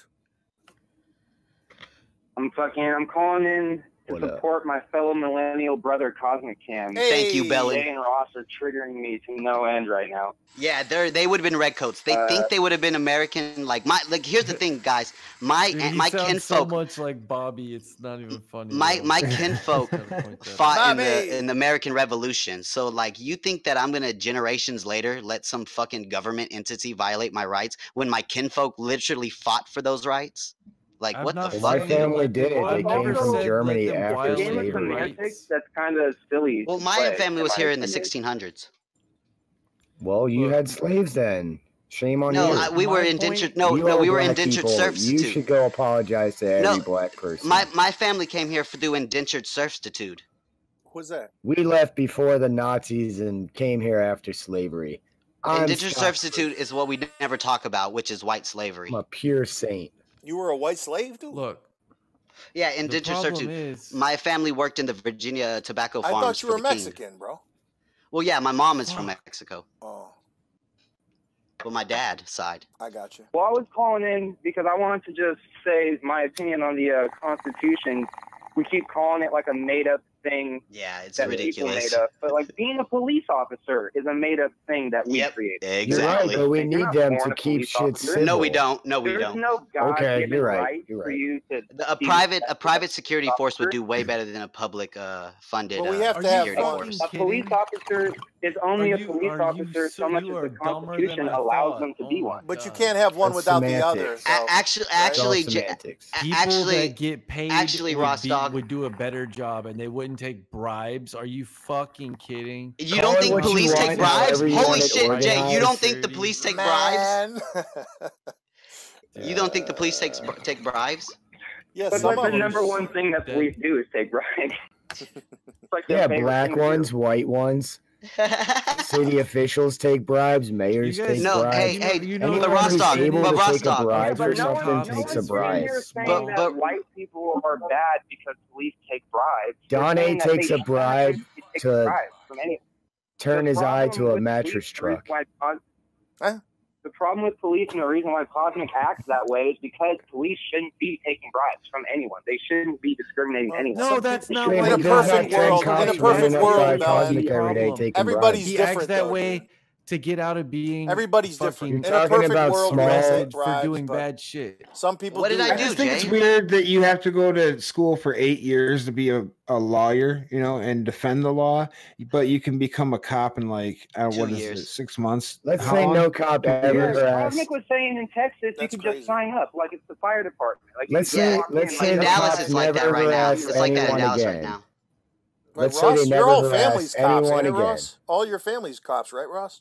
[SPEAKER 8] I'm calling in to support my fellow millennial brother, Cosmic Cam.
[SPEAKER 5] Hey. Thank you, Bellend.
[SPEAKER 8] Jay and Ross are triggering me to no end right now.
[SPEAKER 5] Yeah, they would have been redcoats. They think they would have been American. Like here's the thing, guys. My kinfolk
[SPEAKER 6] so much like Bobby. It's not even funny.
[SPEAKER 5] My kinfolk fought in the American Revolution. So like, you think that I'm gonna generations later let some fucking government entity violate my rights when my kinfolk literally fought for those rights? Like, what the fuck?
[SPEAKER 7] My family did it. They came from Germany after
[SPEAKER 8] slavery. That's kind of silly.
[SPEAKER 5] Well, my family was here in the 1600s.
[SPEAKER 7] Well, you had slaves then. Shame on you.
[SPEAKER 5] No, we were indentured. No, we were indentured serfs.
[SPEAKER 7] You should go apologize to every black person.
[SPEAKER 5] My family came here for doing indentured servitude.
[SPEAKER 1] What's that?
[SPEAKER 7] We left before the Nazis and came here after slavery.
[SPEAKER 5] Indentured servitude is what we never talk about, which is white slavery.
[SPEAKER 7] I'm a pure saint.
[SPEAKER 1] You were a white slave, dude?
[SPEAKER 6] Look.
[SPEAKER 5] Yeah, indentured servitude. My family worked in the Virginia tobacco farms.
[SPEAKER 1] I thought you were Mexican, bro.
[SPEAKER 5] Well, yeah, my mom is from Mexico.
[SPEAKER 1] Oh.
[SPEAKER 5] Well, my dad's side.
[SPEAKER 1] I got you.
[SPEAKER 8] Well, I was calling in because I wanted to just say my opinion on the Constitution. We keep calling it like a made-up thing.
[SPEAKER 5] Yeah, it's ridiculous.
[SPEAKER 8] Made up. But like being a police officer is a made-up thing that we created.
[SPEAKER 5] Exactly.
[SPEAKER 7] You're right, but we need them to keep shit simple.
[SPEAKER 5] No, we don't. No, we
[SPEAKER 8] There's
[SPEAKER 5] don't.
[SPEAKER 8] No
[SPEAKER 7] okay, you're right.
[SPEAKER 8] For you to
[SPEAKER 5] a private security force would do way better than a public funded
[SPEAKER 1] we have to have
[SPEAKER 5] security force.
[SPEAKER 8] A police officer is only a police officer so much as the Constitution allows them to be one.
[SPEAKER 1] But you can't have one without the other. So,
[SPEAKER 5] actually,
[SPEAKER 6] that get paid
[SPEAKER 5] Ross Dog
[SPEAKER 6] would do a better job, and they wouldn't take bribes. Are you fucking kidding?
[SPEAKER 5] You don't think police take bribes? Holy shit, Jay! You don't think the police take bribes? You don't think the police take bribes?
[SPEAKER 1] Yes,
[SPEAKER 8] but the number one thing that police do is take bribes. Like
[SPEAKER 7] black ones, white ones. City officials take bribes. Mayors take bribes.
[SPEAKER 5] Hey, but Ross Dog,
[SPEAKER 7] bribe for something takes a bribe.
[SPEAKER 8] But white people are bad because police take bribes.
[SPEAKER 7] Donnie takes a bribe to turn his eye to a mattress truck.
[SPEAKER 8] The problem with police and the reason why Cosmic acts that way is because police shouldn't be taking bribes from anyone. They shouldn't be discriminating anyone.
[SPEAKER 6] No, that's not
[SPEAKER 1] in a perfect world. In a perfect world, everybody's
[SPEAKER 6] he
[SPEAKER 1] different
[SPEAKER 6] acts that way to get out of being.
[SPEAKER 1] Everybody's different.
[SPEAKER 7] In a perfect world,
[SPEAKER 6] for doing bad shit.
[SPEAKER 1] Some people.
[SPEAKER 5] What did I do,
[SPEAKER 2] I just think it's weird that you have to go to school for 8 years to be a lawyer, and defend the law, but you can become a cop in like 6 months.
[SPEAKER 7] Let's say no cop ever.
[SPEAKER 8] Cosmic was saying in Texas you could just sign up like it's the fire department. Like
[SPEAKER 7] let's say
[SPEAKER 5] Dallas is like that right now. It's like that in Dallas right now.
[SPEAKER 1] Let's Ross, your whole family's cops, ain't it, Ross? All your family's cops, right, Ross?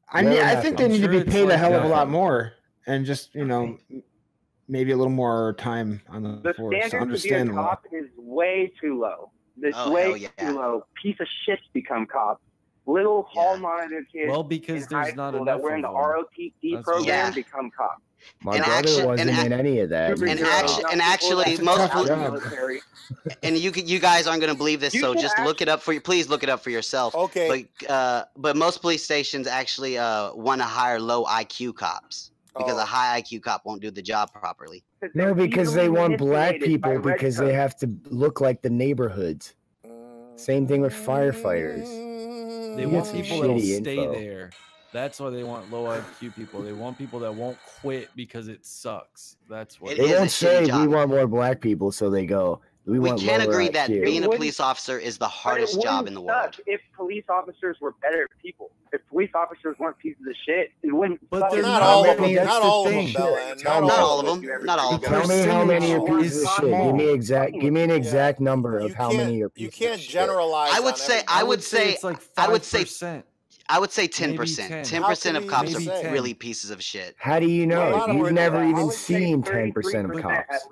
[SPEAKER 2] I think they need to be paid a hell of a lot more, and just maybe a little more time on the force.
[SPEAKER 8] The standard to be a cop is way too low. Too low. Piece of shits become cops. Little hall monitor kids.
[SPEAKER 6] Well, because there's not enough
[SPEAKER 8] that were in the ROTC program become cops.
[SPEAKER 7] My brother wasn't in any of that.
[SPEAKER 5] And actually, most and you guys aren't going to believe this, so just look it up please look it up for yourself.
[SPEAKER 1] Okay.
[SPEAKER 5] But most police stations actually want to hire low IQ cops. because a high IQ cop won't do the job properly.
[SPEAKER 7] No, because they want black people because they have to look like the neighborhoods. Same thing with firefighters.
[SPEAKER 6] They want people that will stay there. That's why they want low IQ people. They want people that won't quit because it sucks. That's what
[SPEAKER 7] they won't say. We want more black people, so they go. We
[SPEAKER 5] can't agree that being a police officer is the hardest job in the world.
[SPEAKER 8] If police officers were better people, if police officers weren't pieces of shit, it wouldn't.
[SPEAKER 1] But they're not all of them. Not all of them,
[SPEAKER 5] Not all of them. Not all of them.
[SPEAKER 7] Tell me how many are pieces of shit. Give me an exact number of how many are pieces of shit.
[SPEAKER 1] You can't generalize.
[SPEAKER 5] I would say
[SPEAKER 6] it's like 5%.
[SPEAKER 5] I would say 10%. 10% of cops are really pieces of shit.
[SPEAKER 7] How do you know? You've never even seen 10% of cops.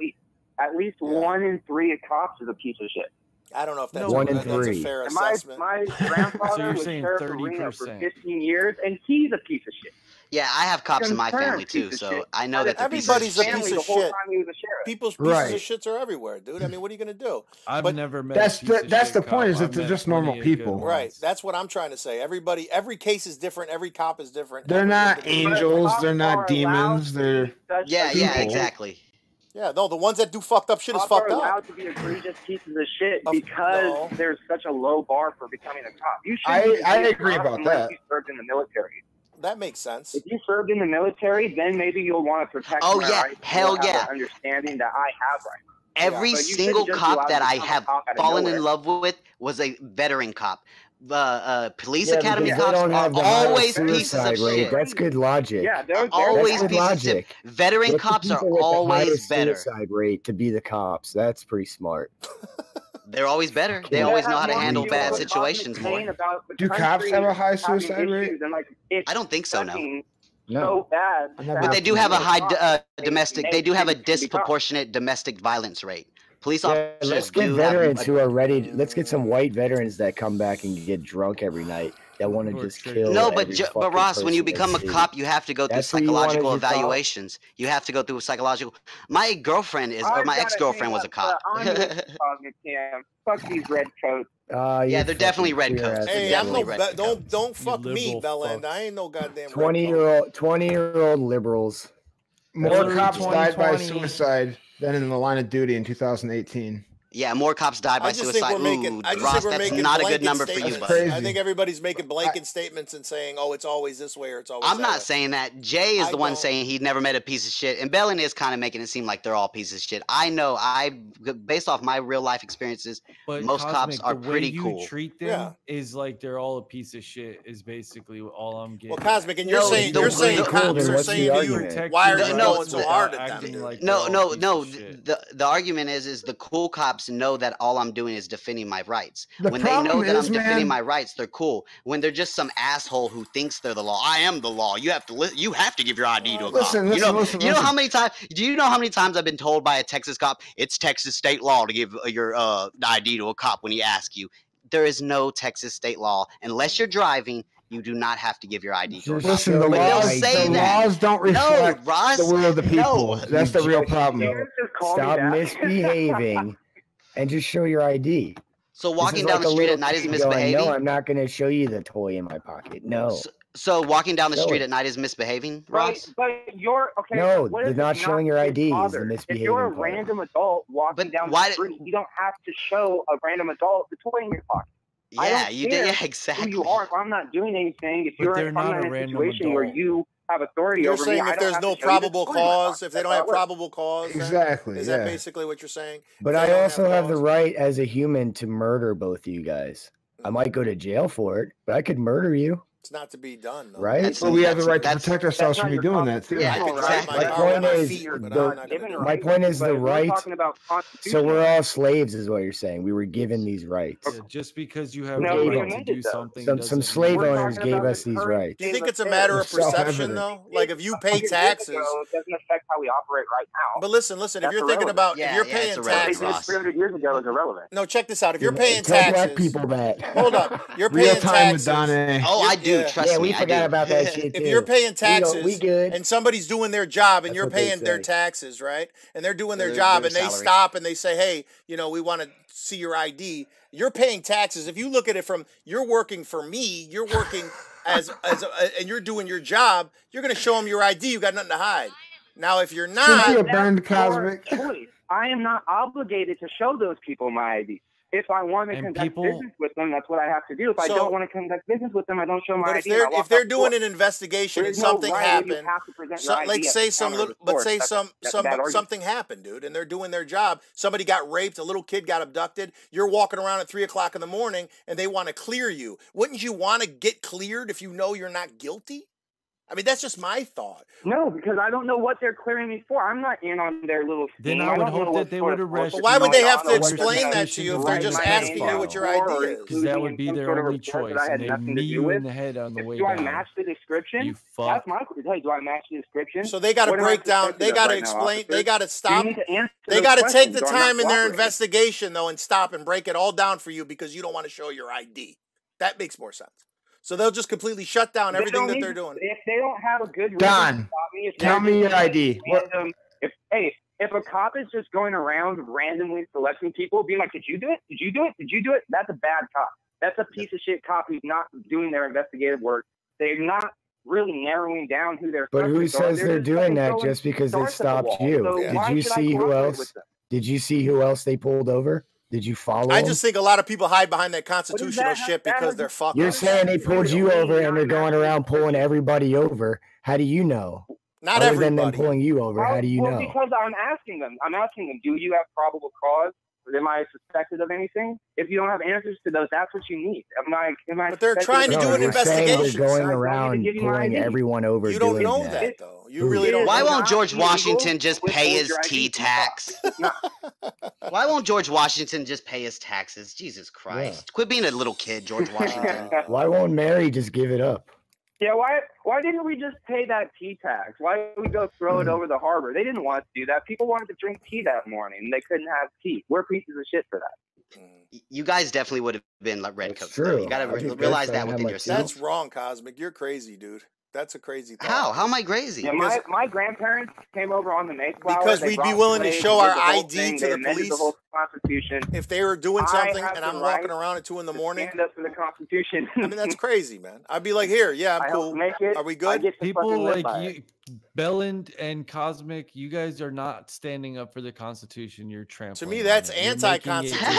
[SPEAKER 8] At least 1 in 3 cops is a piece of shit.
[SPEAKER 1] I don't know if that's
[SPEAKER 7] 1 in 3.
[SPEAKER 1] A fair assessment.
[SPEAKER 8] My grandfather was Sheriff of Reno for 15 years, and he's a piece of shit.
[SPEAKER 5] Yeah, I have cops in my family too, so I know that
[SPEAKER 1] everybody's a piece of shit. People's pieces
[SPEAKER 7] Right.
[SPEAKER 1] of shits are everywhere, dude. I mean, what are you gonna do?
[SPEAKER 6] I've never met.
[SPEAKER 2] That's the point. Is that they're just normal people,
[SPEAKER 1] right? That's what I'm trying to say. Every case is different. Every cop is different.
[SPEAKER 2] They're not angels. They're not demons. They're
[SPEAKER 5] yeah, exactly.
[SPEAKER 1] Yeah, no, the ones that do fucked up shit is fucked up.
[SPEAKER 8] Cops are allowed to be egregious pieces of shit because there's such a low bar for becoming a cop. You should.
[SPEAKER 2] I agree about that.
[SPEAKER 8] You served in the military.
[SPEAKER 1] That makes sense.
[SPEAKER 8] If you served in the military, then maybe you'll want to protect.
[SPEAKER 5] Oh
[SPEAKER 8] my
[SPEAKER 5] yeah,
[SPEAKER 8] rights.
[SPEAKER 5] hell yeah.
[SPEAKER 8] Understanding that I have rights.
[SPEAKER 5] Every single cop that I have fallen in love with was a veteran cop. Police academy cops are always pieces of shit.
[SPEAKER 7] That's good logic.
[SPEAKER 8] Yeah, they're
[SPEAKER 5] always
[SPEAKER 7] good
[SPEAKER 5] pieces of shit. Veteran cops are always better.
[SPEAKER 7] Suicide rate to be the cops. That's pretty smart.
[SPEAKER 5] They're always better. They always know how to handle bad situations more.
[SPEAKER 2] Do cops have a high suicide rate?
[SPEAKER 5] I don't think so. No.
[SPEAKER 8] So bad.
[SPEAKER 5] But they do have a high domestic. They do have a disproportionate domestic violence rate. Police officers
[SPEAKER 7] let's get veterans who are ready. Let's get some white veterans that come back and get drunk every night that want to just kill.
[SPEAKER 5] No, but Ross, when you become a cop, you have to go through psychological evaluations. You have to go through psychological. My girlfriend is, or my ex-girlfriend was a cop.
[SPEAKER 8] Fuck these red coats.
[SPEAKER 5] Yeah, they're definitely red coats.
[SPEAKER 1] Hey, I'm no. Don't fuck me, Bellend. I ain't no goddamn.
[SPEAKER 7] 20-year-old liberals.
[SPEAKER 2] More cops died by suicide than in the line of duty in 2018.
[SPEAKER 5] Yeah, more cops died by suicide. Ross, that's not a good number for you, bud.
[SPEAKER 1] I think everybody's making blanket statements and saying, "Oh, it's always this way or it's always."
[SPEAKER 5] I'm not saying that. Jay is the one saying he'd never met a piece of shit, and Bellend is kind of making it seem like they're all pieces of shit. I know. Based off my real life experiences, most cops are pretty cool.
[SPEAKER 6] You treat them is like they're all a piece of shit. Is basically all I'm getting.
[SPEAKER 1] Well, Cosmic, and you're saying cops are saying to you, "Why are you going so hard at them?"
[SPEAKER 5] No. The argument is the cool cops know that all I'm doing is defending my rights. When they know that I'm defending my rights, they're cool. When they're just some asshole who thinks they're the law, I am the law. You have to give your ID to a cop. You know how many times? Do you know how many times I've been told by a Texas cop, it's Texas state law to give your ID to a cop when he asks you? There is no Texas state law unless you're driving. You do not have to give your ID to a cop.
[SPEAKER 2] Listen, the laws don't reflect the will of the people. That's the real problem.
[SPEAKER 7] Stop misbehaving and just show your ID.
[SPEAKER 5] So walking down the street at night is misbehaving?
[SPEAKER 7] No, I'm not going to show you the toy in my pocket. No.
[SPEAKER 5] So walking down the street at night is misbehaving, Ross?
[SPEAKER 8] But you're okay.
[SPEAKER 7] No, they're not showing your ID. Is the misbehaving.
[SPEAKER 8] If you're a random adult walking down the street, you don't have to show a random adult the toy in your pocket.
[SPEAKER 5] Yeah, you do. Yeah, exactly.
[SPEAKER 8] Who you are? If I'm not doing anything, if you're in a situation where you have authority over me,
[SPEAKER 1] you're saying if there's no probable cause, if they don't have probable cause,
[SPEAKER 2] exactly.
[SPEAKER 1] Is that basically what you're saying?
[SPEAKER 7] But I also have the right as a human to murder both of you guys. I might go to jail for it, but I could murder you.
[SPEAKER 1] It's not to be done, though.
[SPEAKER 7] Right?
[SPEAKER 2] Well, we have the right to protect ourselves from you doing that, too.
[SPEAKER 5] Yeah, exactly.
[SPEAKER 7] My point is the right. So we're all slaves, is what you're saying. We were given these rights.
[SPEAKER 6] Yeah, just because you have the right to do something.
[SPEAKER 7] Some slave owners gave us these rights.
[SPEAKER 1] Do you think it's a matter of perception, though? Like, if you pay taxes.
[SPEAKER 8] It doesn't affect how we operate right now.
[SPEAKER 1] But listen, if you're thinking about, if you're paying taxes.
[SPEAKER 8] 300 years ago is irrelevant.
[SPEAKER 1] No, check this out. If you're paying taxes.
[SPEAKER 7] Black people that.
[SPEAKER 1] Hold up. You're paying taxes.
[SPEAKER 5] Oh, I do. Trust me.
[SPEAKER 7] Yeah, we forgot about that shit too.
[SPEAKER 1] If you're paying taxes
[SPEAKER 7] we good.
[SPEAKER 1] and somebody's doing their job and you're paying their taxes, right? And they're doing their job and they stop and they say, hey, we want to see your ID. You're paying taxes. If you look at it from, you're working for me, you're working and you're doing your job, you're going to show them your ID. You got nothing to hide. Now, if you're not,
[SPEAKER 2] you're burned, Cosmic.
[SPEAKER 8] I am not obligated to show those people my ID. If I want to conduct business with them, that's what I have to do. If I don't want to conduct business with them, I don't show my ID.
[SPEAKER 1] If they're doing an investigation and something happened, something happened, dude, and they're doing their job. Somebody got raped, a little kid got abducted. You're walking around at 3 o'clock in the morning, and they want to clear you. Wouldn't you want to get cleared if you know you're not guilty? I mean, that's just my thought.
[SPEAKER 8] No, because I don't know what they're clearing me for. I'm not in on their little scheme.
[SPEAKER 6] Then I would hope that they would arrest you.
[SPEAKER 1] But why would they have to explain that to you if they're just asking you what your ID is?
[SPEAKER 6] Because that would be their only choice. And they'd knee you in the head on the way down.
[SPEAKER 8] Do I match the description?
[SPEAKER 6] You fuck.
[SPEAKER 8] That's my question. Hey, do I match the description?
[SPEAKER 1] So they got to break down. They got to explain. They got to stop. They got to take the time in their investigation, though, and stop and break it all down for you because you don't want to show your ID. That makes more sense. So they'll just completely shut down everything that they're doing.
[SPEAKER 8] If they don't have a good reason
[SPEAKER 2] Don,
[SPEAKER 8] to stop me,
[SPEAKER 2] tell me your ID.
[SPEAKER 8] If a cop is just going around randomly selecting people, being like, "Did you do it? Did you do it? Did you do it?" That's a bad cop. That's a piece of shit cop who's not doing their investigative work. They're not really narrowing down who they're.
[SPEAKER 7] But who says they're doing that just because they stopped you? Did you see who else? Did you see who else they pulled over? Did you follow
[SPEAKER 1] I just think a lot of people hide behind that constitutional shit because they're fucking.
[SPEAKER 7] You're saying they pulled you over and they're going around pulling everybody over. How do you know?
[SPEAKER 1] Not everybody.
[SPEAKER 7] Other than them pulling you over, how do you know?
[SPEAKER 8] Because I'm asking them. Do you have probable cause? Am I suspected of anything? If you don't have answers to those, that's what you need.
[SPEAKER 1] But they're trying to do an investigation.
[SPEAKER 7] They're going around pulling everyone over.
[SPEAKER 1] You don't know that, though. You really don't.
[SPEAKER 5] Why won't George Washington just pay his T-tax? Why won't George Washington just pay his taxes? Jesus Christ. Yeah. Quit being a little kid, George Washington.
[SPEAKER 7] Why won't Mary just give it up?
[SPEAKER 8] Yeah, why didn't we just pay that tea tax? Why did we go throw it over the harbor? They didn't want to do that. People wanted to drink tea that morning, and they couldn't have tea. We're pieces of shit for that.
[SPEAKER 5] You guys definitely would have been like redcoats. You got to realize that within yourself.
[SPEAKER 1] That's wrong, Cosmic. You're crazy, dude. That's a crazy thought.
[SPEAKER 5] How am I crazy?
[SPEAKER 8] Yeah, my grandparents came over on the Mayflower.
[SPEAKER 1] Because we'd be willing to show our ID to the police if they were doing something and I'm walking around at 2 in the morning.
[SPEAKER 8] Stand up for the Constitution.
[SPEAKER 1] I mean, that's crazy, man. I'd be like, here, yeah, I'm cool. Are we good?
[SPEAKER 6] People like you, Belland and Cosmic, you guys are not standing up for the Constitution. You're trampling.
[SPEAKER 1] To me, that's anti-Constitution.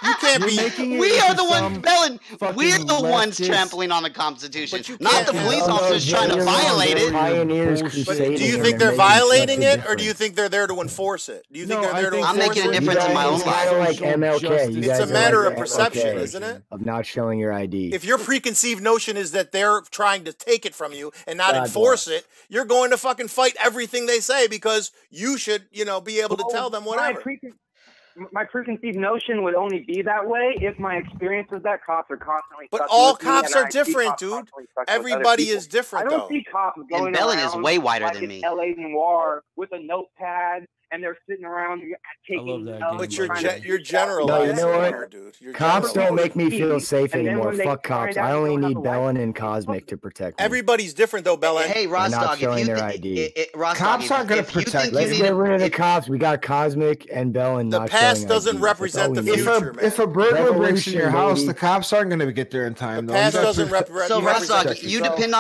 [SPEAKER 6] You
[SPEAKER 1] can't be.
[SPEAKER 5] We are the ones, Belland. We're the ones trampling on the Constitution, not the police officers trying to violate it.
[SPEAKER 1] Do you think they're violating it, or do you think they're there to enforce it? Do you think they're there to enforce it?
[SPEAKER 5] I'm making a difference in my own life.
[SPEAKER 7] Like MLK.
[SPEAKER 1] It's a matter of perception, isn't it?
[SPEAKER 7] Of not showing your ID.
[SPEAKER 1] If your preconceived notion is that they're trying to take it from you and not enforce it, you're going to fucking fight everything they say because you should, be able to tell them whatever.
[SPEAKER 8] My preconceived notion would only be that way if my experience was that cops are constantly.
[SPEAKER 1] But all cops are different, dude. Everybody is different.
[SPEAKER 8] I don't see cops going
[SPEAKER 5] and Belland is way whiter than me.
[SPEAKER 8] LA Noire with a notepad. And they're sitting around taking notes.
[SPEAKER 1] But you're general.
[SPEAKER 7] No, you know what? Dude. Cops don't make me feel safe anymore. Fuck cops. I only need Belland and Cosmic to protect me.
[SPEAKER 1] Everybody's different, though, Belland.
[SPEAKER 5] Hey, Rostog,
[SPEAKER 7] showing their ID.
[SPEAKER 2] Cops aren't going to protect.
[SPEAKER 7] Let's get rid of the cops. We got Cosmic and Belland.
[SPEAKER 1] The past doesn't represent the future, man.
[SPEAKER 2] If a burglar breaks in your house, the cops aren't going to get there in time.
[SPEAKER 1] The past doesn't represent.
[SPEAKER 5] So, Rostog, you depend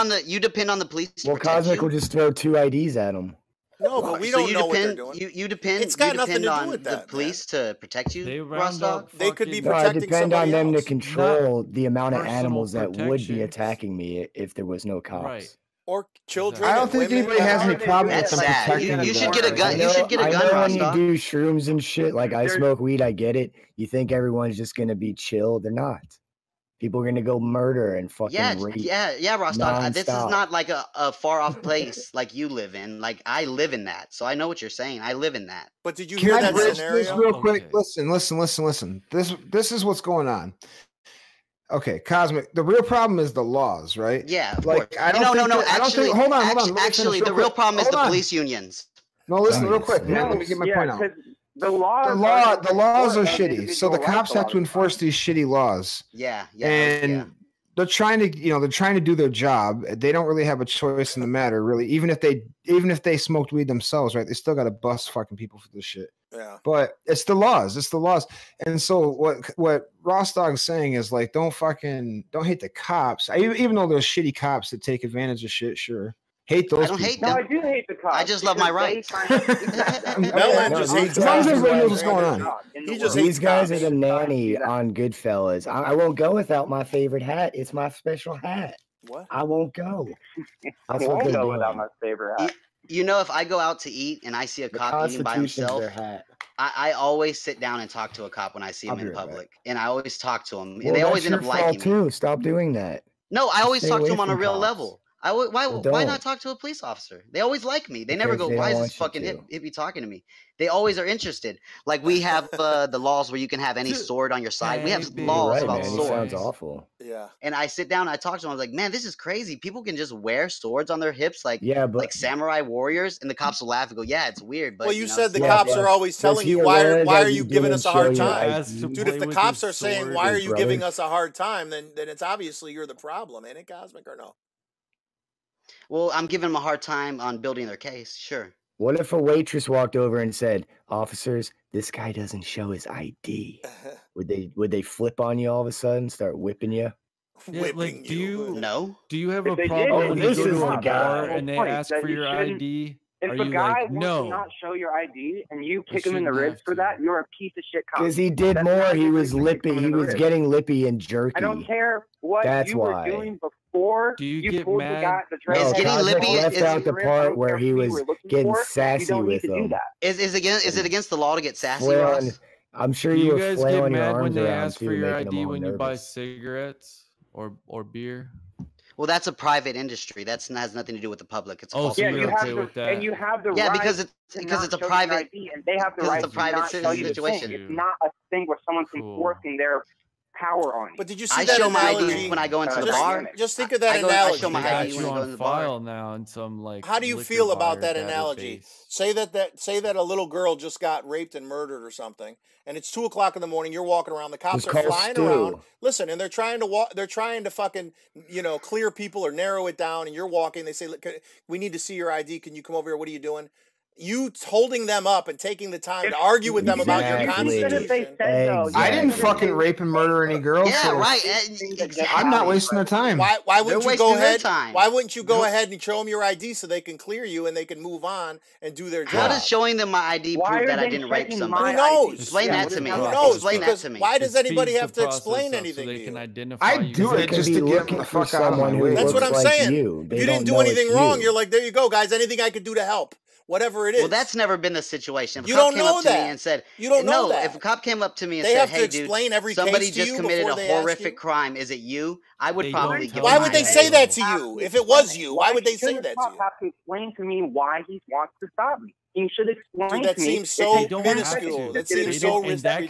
[SPEAKER 5] on the police.
[SPEAKER 7] Well, Cosmic will just throw 2 IDs at them.
[SPEAKER 1] No, but we don't know what they're doing.
[SPEAKER 5] You depend.
[SPEAKER 1] It's got nothing to do with
[SPEAKER 5] that. The police to protect you,
[SPEAKER 1] Rostog. They could be
[SPEAKER 7] I
[SPEAKER 1] protecting
[SPEAKER 7] depend on them
[SPEAKER 1] else.
[SPEAKER 7] To control the amount of animals that would be attacking me if there was no cops.
[SPEAKER 6] Right.
[SPEAKER 1] Or children.
[SPEAKER 2] I don't think anybody has any problem with them protecting.
[SPEAKER 5] You should get a gun. You should get a gun,
[SPEAKER 7] when you do shrooms and shit, like I smoke weed, I get it. You think everyone's just gonna be chill? They're not. People are going to go murder and fucking rape.
[SPEAKER 5] Yeah, Rostog. This is not like a far off place like you live in. Like I live in that. So I know what you're saying. I live in that.
[SPEAKER 1] But did you hear that scenario?
[SPEAKER 2] This real quick? Okay. Listen. This is what's going on. Okay, Cosmic. The real problem is the laws, right?
[SPEAKER 5] Yeah, of
[SPEAKER 2] course.
[SPEAKER 5] Actually,
[SPEAKER 2] hold on.
[SPEAKER 5] Actually, the real problem is the police unions.
[SPEAKER 2] No, listen real quick. Let me get my point out.
[SPEAKER 8] The laws
[SPEAKER 2] are shitty. So the cops have to enforce these shitty laws.
[SPEAKER 5] Yeah.
[SPEAKER 2] And they're trying to do their job. They don't really have a choice in the matter, really. Even if they smoked weed themselves, right? They still got to bust fucking people for this shit.
[SPEAKER 1] Yeah.
[SPEAKER 2] But it's the laws. It's the laws. And so what Ross Dog's saying is like, don't hate the cops. Even though there's shitty cops that take advantage of shit, sure. Hate those people.
[SPEAKER 8] No, I do hate the cops.
[SPEAKER 5] I just love my rights.
[SPEAKER 1] Melon just hates
[SPEAKER 2] cops. Everybody knows what's going on.
[SPEAKER 7] These guys are the nanny on Goodfellas. I won't go without my favorite hat. It's my special hat.
[SPEAKER 1] What?
[SPEAKER 7] I won't go.
[SPEAKER 8] I won't go without my favorite hat.
[SPEAKER 5] You know, if I go out to eat and I see a cop eating by himself, I always sit down and talk to a cop when I see him in public. And I always talk to him. And they always end up liking me.
[SPEAKER 7] Too. Stop doing that.
[SPEAKER 5] No, I always talk to him on a real level. Why not talk to a police officer? They always like me. They never go, why is this fucking hippie talking to me? They always are interested. Like we have the laws where you can have any sword on your side. We have laws about swords.
[SPEAKER 7] Sounds awful.
[SPEAKER 1] Yeah.
[SPEAKER 5] And I sit down and I talk to them. I was like, man, this is crazy. People can just wear swords on their hips like samurai warriors. And the cops will laugh and go, yeah, it's weird. But
[SPEAKER 1] well, you said the cops are always telling you, why are you giving us a hard time? Dude, if the cops are saying, why are you giving us a hard time, then it's obviously you're the problem. Ain't it, Cosmic, or no?
[SPEAKER 5] Well, I'm giving them a hard time on building their case. Sure.
[SPEAKER 7] What if a waitress walked over and said, "Officers, this guy doesn't show his ID"? Would they flip on you all of a sudden, start whipping you?
[SPEAKER 6] Yeah, like, do you have
[SPEAKER 8] if
[SPEAKER 6] a problem when you go to a bar
[SPEAKER 8] and
[SPEAKER 6] they ask for your ID?
[SPEAKER 8] If a guy wants to not show your ID and you kick him in the ribs for that, you're a piece of shit cop.
[SPEAKER 7] Because he did more. He was lippy. He was getting lippy and jerky.
[SPEAKER 8] I don't care what you were doing before.
[SPEAKER 6] Do you get
[SPEAKER 8] pulled
[SPEAKER 6] mad?
[SPEAKER 8] the guy.
[SPEAKER 5] Is getting lippy
[SPEAKER 7] left out the part where he was getting sassy with them.
[SPEAKER 5] Is it against the law to get sassy, Ross?
[SPEAKER 7] I'm sure
[SPEAKER 6] you
[SPEAKER 7] were
[SPEAKER 6] guys
[SPEAKER 7] flailing
[SPEAKER 6] get
[SPEAKER 7] your
[SPEAKER 6] mad when
[SPEAKER 7] arms
[SPEAKER 6] they
[SPEAKER 7] around
[SPEAKER 6] ask
[SPEAKER 7] too,
[SPEAKER 6] for your
[SPEAKER 7] making them
[SPEAKER 6] ID
[SPEAKER 7] all
[SPEAKER 6] when you buy
[SPEAKER 7] nervous.
[SPEAKER 6] cigarettes or beer?
[SPEAKER 5] Well, that's a private industry. That has nothing to do with the public. It's
[SPEAKER 6] so you're okay with that?
[SPEAKER 8] And you have the
[SPEAKER 5] right
[SPEAKER 8] because
[SPEAKER 5] it's a private
[SPEAKER 8] ID, and they have the right
[SPEAKER 5] it's a private situation.
[SPEAKER 8] It's not a thing where someone's enforcing their power on you.
[SPEAKER 1] But did you see
[SPEAKER 5] I
[SPEAKER 1] that
[SPEAKER 5] show
[SPEAKER 1] analogy?
[SPEAKER 5] my ID when I go into the bar.
[SPEAKER 1] Just think of that analogy.
[SPEAKER 5] I show my ID when I go into the bar.
[SPEAKER 6] Now in some like.
[SPEAKER 1] How do you feel about that analogy? Say that a little girl just got raped and murdered or something, and it's 2:00 in the morning. You're walking around. The cops are flying around. Listen, and they're trying to fucking clear people or narrow it down. And you're walking. They say, "Look, we need to see your ID. Can you come over here? What are you doing?" You holding them up and taking the time to argue with them about your constitution.
[SPEAKER 2] I didn't fucking rape and murder any girls.
[SPEAKER 5] Yeah,
[SPEAKER 2] so
[SPEAKER 5] right.
[SPEAKER 2] I'm not wasting their time.
[SPEAKER 1] Why wouldn't you go ahead? Why wouldn't you go ahead and show them your ID so they can clear you and they can move on and do their job?
[SPEAKER 5] How does showing them my ID prove that I didn't rape somebody?
[SPEAKER 1] Who knows?
[SPEAKER 5] Explain that to me.
[SPEAKER 1] Who knows?
[SPEAKER 5] Explain that to me.
[SPEAKER 1] Why does anybody have to explain anything to you?
[SPEAKER 2] I do it just to get the fuck out of my way.
[SPEAKER 1] That's what I'm saying. You didn't do anything wrong. You're like, there you go, guys. Anything I could do to help. Whatever it is.
[SPEAKER 5] Well, that's never been the situation. If
[SPEAKER 1] you
[SPEAKER 5] a cop
[SPEAKER 1] don't know that.
[SPEAKER 5] And said,
[SPEAKER 1] you don't know that.
[SPEAKER 5] If a cop came up to me and
[SPEAKER 1] they
[SPEAKER 5] said,
[SPEAKER 1] "Hey, dude,
[SPEAKER 5] somebody just committed a horrific crime. Is it you?" I would probably give.
[SPEAKER 1] Why would they say that to you? If it was you, why would they say that to you?
[SPEAKER 8] Have to explain to me why he wants to stop me. He should explain to me.
[SPEAKER 1] That seems so minuscule. That seems so ridiculous.
[SPEAKER 6] They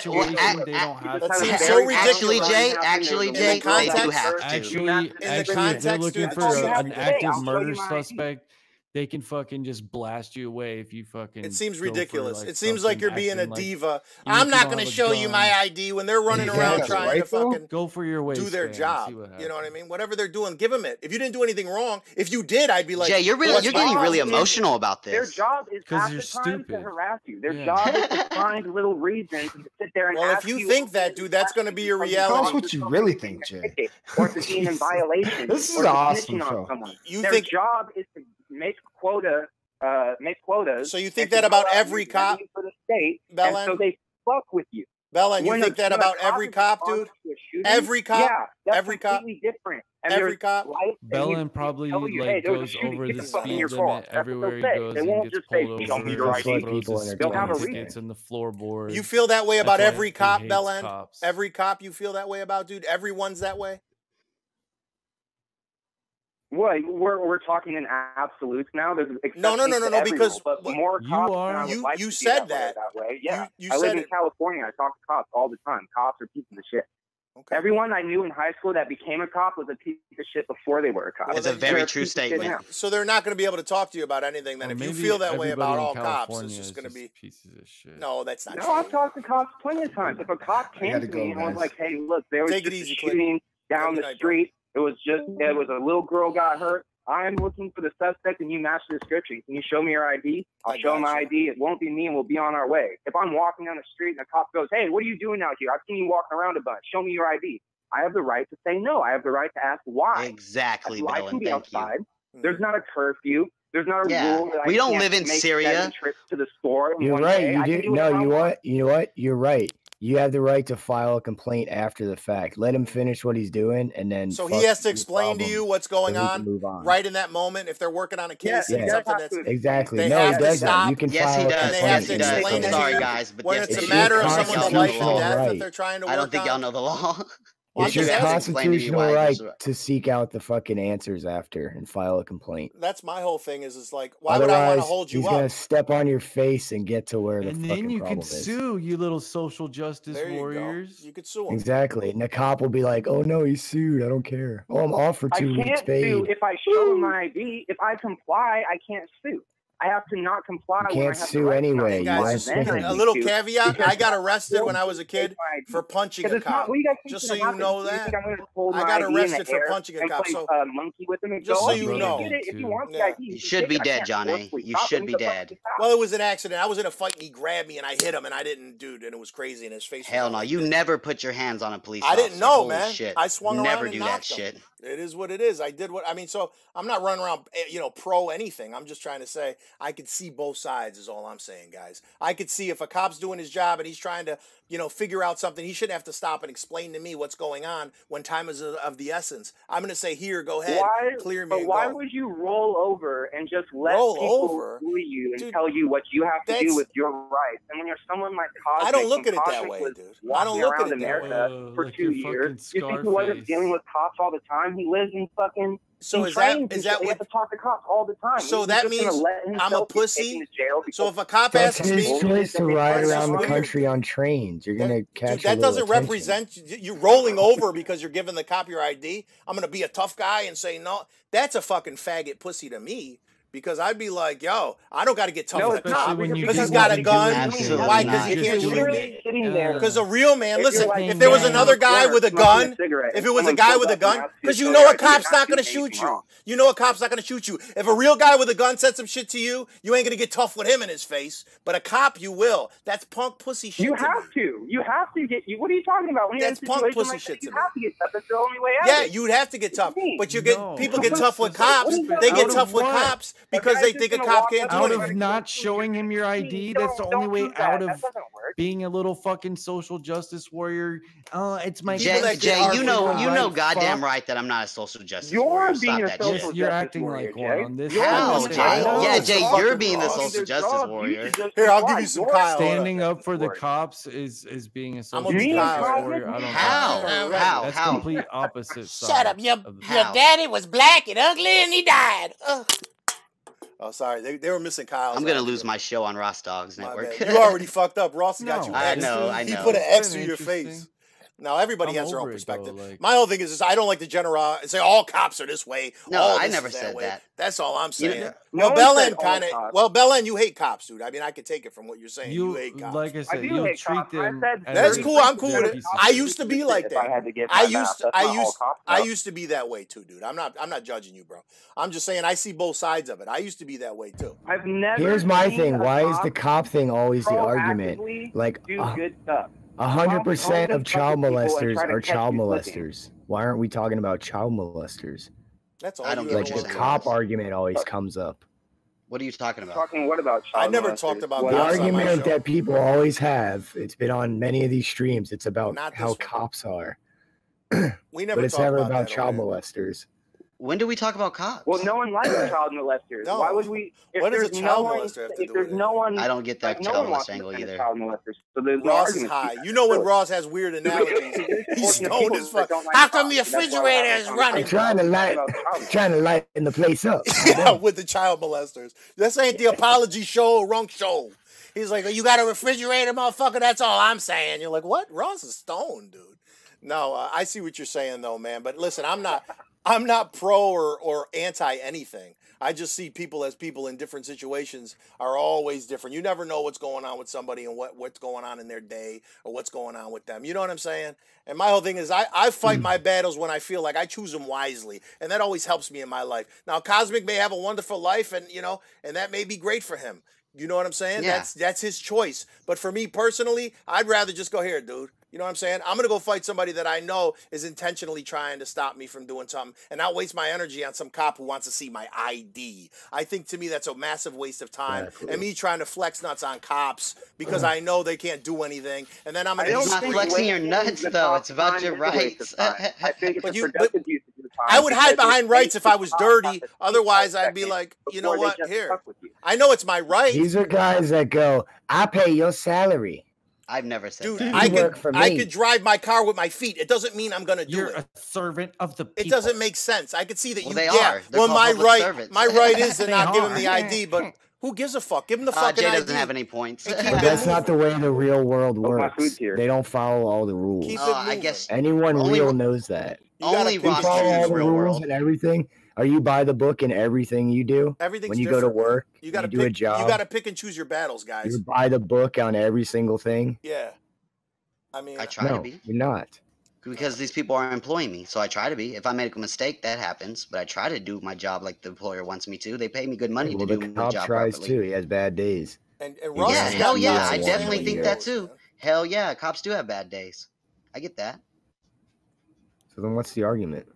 [SPEAKER 6] don't have to.
[SPEAKER 1] That seems so ridiculous.
[SPEAKER 5] Actually, Jay, they do have to.
[SPEAKER 6] Actually, if they're looking for an active murder suspect, they can fucking just blast you away if you fucking.
[SPEAKER 1] It seems ridiculous. It seems like you're being a diva. I'm not going to show you my ID when they're running around trying to fucking
[SPEAKER 6] go for your waist,
[SPEAKER 1] do their job. You know what I mean? Whatever they're doing, give them it. If you didn't do anything wrong, if you did, I'd be like,
[SPEAKER 5] Jay, you're getting really emotional about this.
[SPEAKER 8] Their job is half the time to harass you. Their job is to find little reasons to sit there and
[SPEAKER 1] ask you. Well, if you think that, dude, that's going to be your reality.
[SPEAKER 2] That's what you really think, Jay.
[SPEAKER 8] Or to be in violation.
[SPEAKER 2] This is an awesome show.
[SPEAKER 8] Their job is to make quotas.
[SPEAKER 1] So you think that about every cop
[SPEAKER 8] for the state,
[SPEAKER 1] Belen?
[SPEAKER 8] so they fuck with you.
[SPEAKER 1] Belen, you think that about every cop, dude? Every cop?
[SPEAKER 8] Yeah, that's
[SPEAKER 1] every cop?
[SPEAKER 8] completely different. And
[SPEAKER 1] every cop?
[SPEAKER 6] Belen probably goes over the speed limit everywhere he goes and gets pulled over. They'll have a reason. Gets in the floorboard.
[SPEAKER 1] You feel that way about every cop, Belen? Every cop you feel that way about, dude? Everyone's that way?
[SPEAKER 8] Well, we're talking in absolutes now. There's
[SPEAKER 1] no, because
[SPEAKER 8] more cops
[SPEAKER 1] you said that
[SPEAKER 8] way. Yeah,
[SPEAKER 1] you
[SPEAKER 8] I live
[SPEAKER 1] said
[SPEAKER 8] in California. I talk to cops all the time. Cops are pieces of shit.
[SPEAKER 1] Okay.
[SPEAKER 8] Everyone I knew in high school that became a cop was a piece of shit before they were a cop.
[SPEAKER 5] Well, it's a very true statement.
[SPEAKER 1] So they're not going to be able to talk to you about anything. Then, if you feel that way about all cops, it's just going to be
[SPEAKER 6] pieces of shit.
[SPEAKER 1] No, that's not.
[SPEAKER 8] No, I've talked to cops plenty of times. If a cop came to me and was like, "Hey, look, there was just a shooting down the street. It was a little girl got hurt. I'm looking for the suspect and you match the description. Can you show me your ID? I'll show my ID. It won't be me and we'll be on our way. If I'm walking down the street and a cop goes, hey, what are you doing out here? I've seen you walking around a bunch. Show me your ID. I have the right to say no. I have the right to ask why.
[SPEAKER 5] Exactly,
[SPEAKER 8] I can be outside.
[SPEAKER 5] You.
[SPEAKER 8] There's not a curfew. There's not a rule that
[SPEAKER 5] we don't live in Syria.
[SPEAKER 8] Trips to the store.
[SPEAKER 7] You're right. You do. No, you know what? You're right. You have the right to file a complaint after the fact. Let him finish what he's doing, and then.
[SPEAKER 1] So he has to explain to you what's going on right in that moment. If they're working on a case, and something that's
[SPEAKER 7] exactly. No, he doesn't. You can file a
[SPEAKER 5] complaint.
[SPEAKER 1] He does.
[SPEAKER 5] I'm sorry, guys, but
[SPEAKER 1] when it's a matter of someone's life and death that they're trying to work on.
[SPEAKER 5] I don't think y'all know the law.
[SPEAKER 7] It's your constitutional right to seek out the fucking answers after and file a complaint.
[SPEAKER 1] That's my whole thing. Is like, why would I want to hold you up?
[SPEAKER 7] He's gonna step on your face and get to where the fucking problem is.
[SPEAKER 6] And then you can sue, you little social justice warriors.
[SPEAKER 1] You could sue him.
[SPEAKER 7] Exactly. And the cop will be like, "Oh no, he sued. I don't care. Oh, I'm off for 2 weeks paid."
[SPEAKER 8] I can't sue if I show my ID. If I comply, I can't sue. I have to not comply.
[SPEAKER 7] You can't sue anyway.
[SPEAKER 1] Guys, a little caveat. I got arrested when I was a kid for punching a cop. Just so you know that. I got arrested for punching a cop. So, just so you know.
[SPEAKER 5] You should be dead, Johnny. You should be dead.
[SPEAKER 1] Well, it was an accident. I was in a fight and he grabbed me and I hit him and I didn't, dude, and it was crazy in his face.
[SPEAKER 5] Hell no. You never put your hands on a police officer.
[SPEAKER 1] I didn't know, man. I swung around
[SPEAKER 5] never
[SPEAKER 1] and
[SPEAKER 5] do
[SPEAKER 1] knocked
[SPEAKER 5] that
[SPEAKER 1] him.
[SPEAKER 5] shit.
[SPEAKER 1] It is what it is. I did what I mean. So I'm not running around, pro anything. I'm just trying to say I could see both sides. Is all I'm saying, guys. I could see if a cop's doing his job and he's trying to, figure out something. He shouldn't have to stop and explain to me what's going on when time is of the essence. I'm going to say, here, go ahead, clear me.
[SPEAKER 8] But why would you roll over and just let people bully you and tell you what you have to do with your rights? And when you're someone like Cosmic,
[SPEAKER 1] I don't look at it that way, dude. I don't look at it that
[SPEAKER 8] way. For 2 years, you think he wasn't dealing with cops all the time? He lives in fucking.
[SPEAKER 1] So is that what
[SPEAKER 8] you have to talk to cops all the time?
[SPEAKER 1] So that means I'm a pussy. So if a cop asks me,
[SPEAKER 7] that's his choice to ride around the country on trains. You're gonna catch.
[SPEAKER 1] That doesn't represent you rolling over because you're giving the cop your ID. I'm gonna be a tough guy and say no. That's a fucking faggot pussy to me. Because I'd be like, yo, I don't got to get tough with a cop because he's got a gun. Why? Because he can't shoot me. Because a real man, listen, if there was another guy with a gun, if it was a guy with a gun, because you know a cop's not going to shoot you. You know a cop's not going to shoot you. If a real guy with a gun said some shit to you, you ain't going to get tough with him in his face. But a cop, you will. That's punk pussy shit.
[SPEAKER 8] You have to. You have to get. What are you talking about? When
[SPEAKER 1] that's punk pussy shit to me.
[SPEAKER 8] You have to get tough. That's the only way out.
[SPEAKER 1] Yeah, you'd have to get tough. But people get tough with cops. They get tough with cops. Because they think a cop can't do anything.
[SPEAKER 6] Out of not showing him your ID, that's the only way out of being a little fucking social justice warrior. It's my
[SPEAKER 5] Jay, you know goddamn right that I'm not a social justice warrior.
[SPEAKER 8] Being a social justice
[SPEAKER 6] you're acting like one on this.
[SPEAKER 5] How, Jay? Yeah, Jay, you're being the social justice warrior.
[SPEAKER 1] Here, I'll give you some Kyle.
[SPEAKER 6] Standing up for the cops is being a social justice warrior. I don't know.
[SPEAKER 5] How?
[SPEAKER 6] That's complete opposite side.
[SPEAKER 1] Shut up. Your daddy was black and ugly and he died. Oh, sorry. They were missing Kyle.
[SPEAKER 5] I'm going to lose my show on Ross Dogs Network.
[SPEAKER 1] You already fucked up. Ross got you.
[SPEAKER 5] I know.
[SPEAKER 1] He put an X through your face. Now, everybody has their own perspective. My whole thing is I don't like to generalize and say all cops are this way.
[SPEAKER 5] No, I never said that.
[SPEAKER 1] That's all I'm saying. Well, Belen, you hate cops, dude. I mean, I could take it from what you're saying. You hate cops.
[SPEAKER 6] Like I said, you treat them.
[SPEAKER 1] That's cool. I'm cool with it. I used to be like that. I used to be that way too, dude. I'm not judging you, bro. I'm just saying I see both sides of it. I used to be that way too.
[SPEAKER 7] Here's my thing. Why is the cop thing always the argument? Like,
[SPEAKER 8] do good stuff.
[SPEAKER 7] 100% of child molesters are child molesters. Why aren't we talking about child molesters?
[SPEAKER 1] That's all.
[SPEAKER 5] I don't
[SPEAKER 7] like the cop argument always comes up.
[SPEAKER 5] What are you talking about?
[SPEAKER 8] What about child
[SPEAKER 1] I never talked about
[SPEAKER 7] the argument that people always have. It's been on many of these streams. It's about how cops are.
[SPEAKER 1] We never.
[SPEAKER 7] But it's never about child molesters.
[SPEAKER 5] When do we talk about cops?
[SPEAKER 8] Well, no one likes child molesters.
[SPEAKER 1] No.
[SPEAKER 8] Why would we?
[SPEAKER 1] What does a child molester have to do with it?
[SPEAKER 5] I don't get that child molester angle either.
[SPEAKER 8] Child molesters. So
[SPEAKER 1] Ross is high. You know when Ross has weird analogies, he's stoned as fuck. How come the refrigerator is running?
[SPEAKER 7] I'm trying to lighten the place up.
[SPEAKER 1] Yeah, with the child molesters. This ain't the apology show, wrong show. He's like, you got a refrigerator, motherfucker? That's all I'm saying. You're like, what? Ross is stoned, dude. No, I see what you're saying, though, man. But listen, I'm not. I'm not pro or anti anything. I just see people as people in different situations are always different. You never know what's going on with somebody and what's going on in their day or what's going on with them. You know what I'm saying? And my whole thing is I fight my battles when I feel like I choose them wisely. And that always helps me in my life. Now, Cosmic may have a wonderful life and, and that may be great for him. You know what I'm saying?
[SPEAKER 5] Yeah.
[SPEAKER 1] That's his choice. But for me personally, I'd rather just go here, dude. You know what I'm saying? I'm going to go fight somebody that I know is intentionally trying to stop me from doing something and not waste my energy on some cop who wants to see my ID. I think to me that's a massive waste of time. Exactly. And me trying to flex nuts on cops because I know they can't do anything. And then I'm going to...
[SPEAKER 5] It's not flexing your nuts, though. It's about your rights.
[SPEAKER 8] I think it's a productive use of your time.
[SPEAKER 1] I would hide behind rights if I was dirty. Otherwise, I'd be like, you know what? Here. I know it's my right.
[SPEAKER 7] These are guys that go, I pay your salary.
[SPEAKER 5] I've never said
[SPEAKER 1] Dude,
[SPEAKER 5] that.
[SPEAKER 1] I could drive my car with my feet. It doesn't mean I'm going to do it.
[SPEAKER 6] You're a servant of the people.
[SPEAKER 1] It doesn't make sense. I could see that
[SPEAKER 5] they are. They're
[SPEAKER 1] my right is to not give him the ID, but who gives a fuck? Give him the fucking
[SPEAKER 5] Jay
[SPEAKER 1] ID.
[SPEAKER 5] doesn't have any points.
[SPEAKER 7] That's not the way the real world works. They don't follow all the rules.
[SPEAKER 5] I guess
[SPEAKER 7] anyone real knows that.
[SPEAKER 5] Only Ross
[SPEAKER 7] follow all the
[SPEAKER 5] real
[SPEAKER 7] rules
[SPEAKER 5] world.
[SPEAKER 7] And everything. Are you by the book in everything you do?
[SPEAKER 1] Everything's
[SPEAKER 7] when you
[SPEAKER 1] different.
[SPEAKER 7] go to work,
[SPEAKER 1] you got to
[SPEAKER 7] do a job.
[SPEAKER 1] You got to pick and choose your battles, guys.
[SPEAKER 7] You're by the book on every single thing.
[SPEAKER 1] Yeah. I mean,
[SPEAKER 5] I try to be.
[SPEAKER 7] You're not.
[SPEAKER 5] Because these people are employing me, so I try to be. If I make a mistake, that happens. But I try to do my job like the employer wants me to. They pay me good money to do my job properly.
[SPEAKER 7] The cop tries too. He has bad days.
[SPEAKER 1] And
[SPEAKER 5] yeah, hell yeah, I definitely think that too. Hell yeah, cops do have bad days. I get that.
[SPEAKER 7] So then, what's the argument?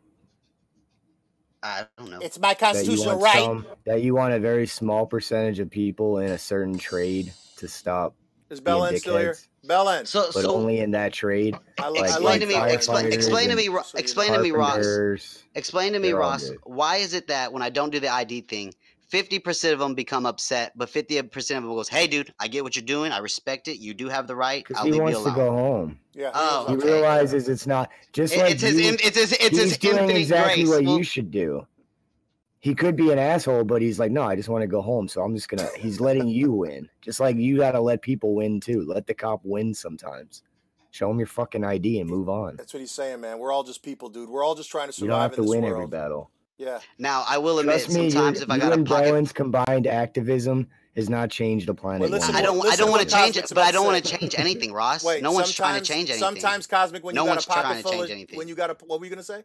[SPEAKER 5] I don't know.
[SPEAKER 1] It's my constitutional right.
[SPEAKER 7] That you want a very small percentage of people in a certain trade to stop.
[SPEAKER 1] Is Belen still here? Belen.
[SPEAKER 7] But only in that trade.
[SPEAKER 5] Explain to me, Ross. Explain to me, Ross. Why is it that when I don't do the ID thing, 50% of them become upset, but 50% of them goes, "Hey, dude, I get what you're doing. I respect it. You do have the right. I'll leave you alone."
[SPEAKER 7] He wants to go home.
[SPEAKER 1] Yeah.
[SPEAKER 5] Oh,
[SPEAKER 7] he realizes it's not just like he's doing exactly what you should do. He could be an asshole, but he's like, no, I just want to go home. So I'm just going to, he's letting you win. Just like you got to let people win too. Let the cop win sometimes. Show him your fucking ID and move on.
[SPEAKER 1] That's what he's saying, man. We're all just people, dude. We're all just trying to survive.
[SPEAKER 7] You don't have to win
[SPEAKER 1] world.
[SPEAKER 7] every battle.
[SPEAKER 1] Yeah.
[SPEAKER 5] Now, I will admit, sometimes if I got a
[SPEAKER 7] pocket... combined activism has not changed the planet.
[SPEAKER 5] Well, I don't want to change it, but I don't want to change anything, Ross.
[SPEAKER 1] Wait,
[SPEAKER 5] no one's trying to change anything.
[SPEAKER 1] Sometimes, Cosmic, when you got a pocket full of... When you got a... What were you going to say?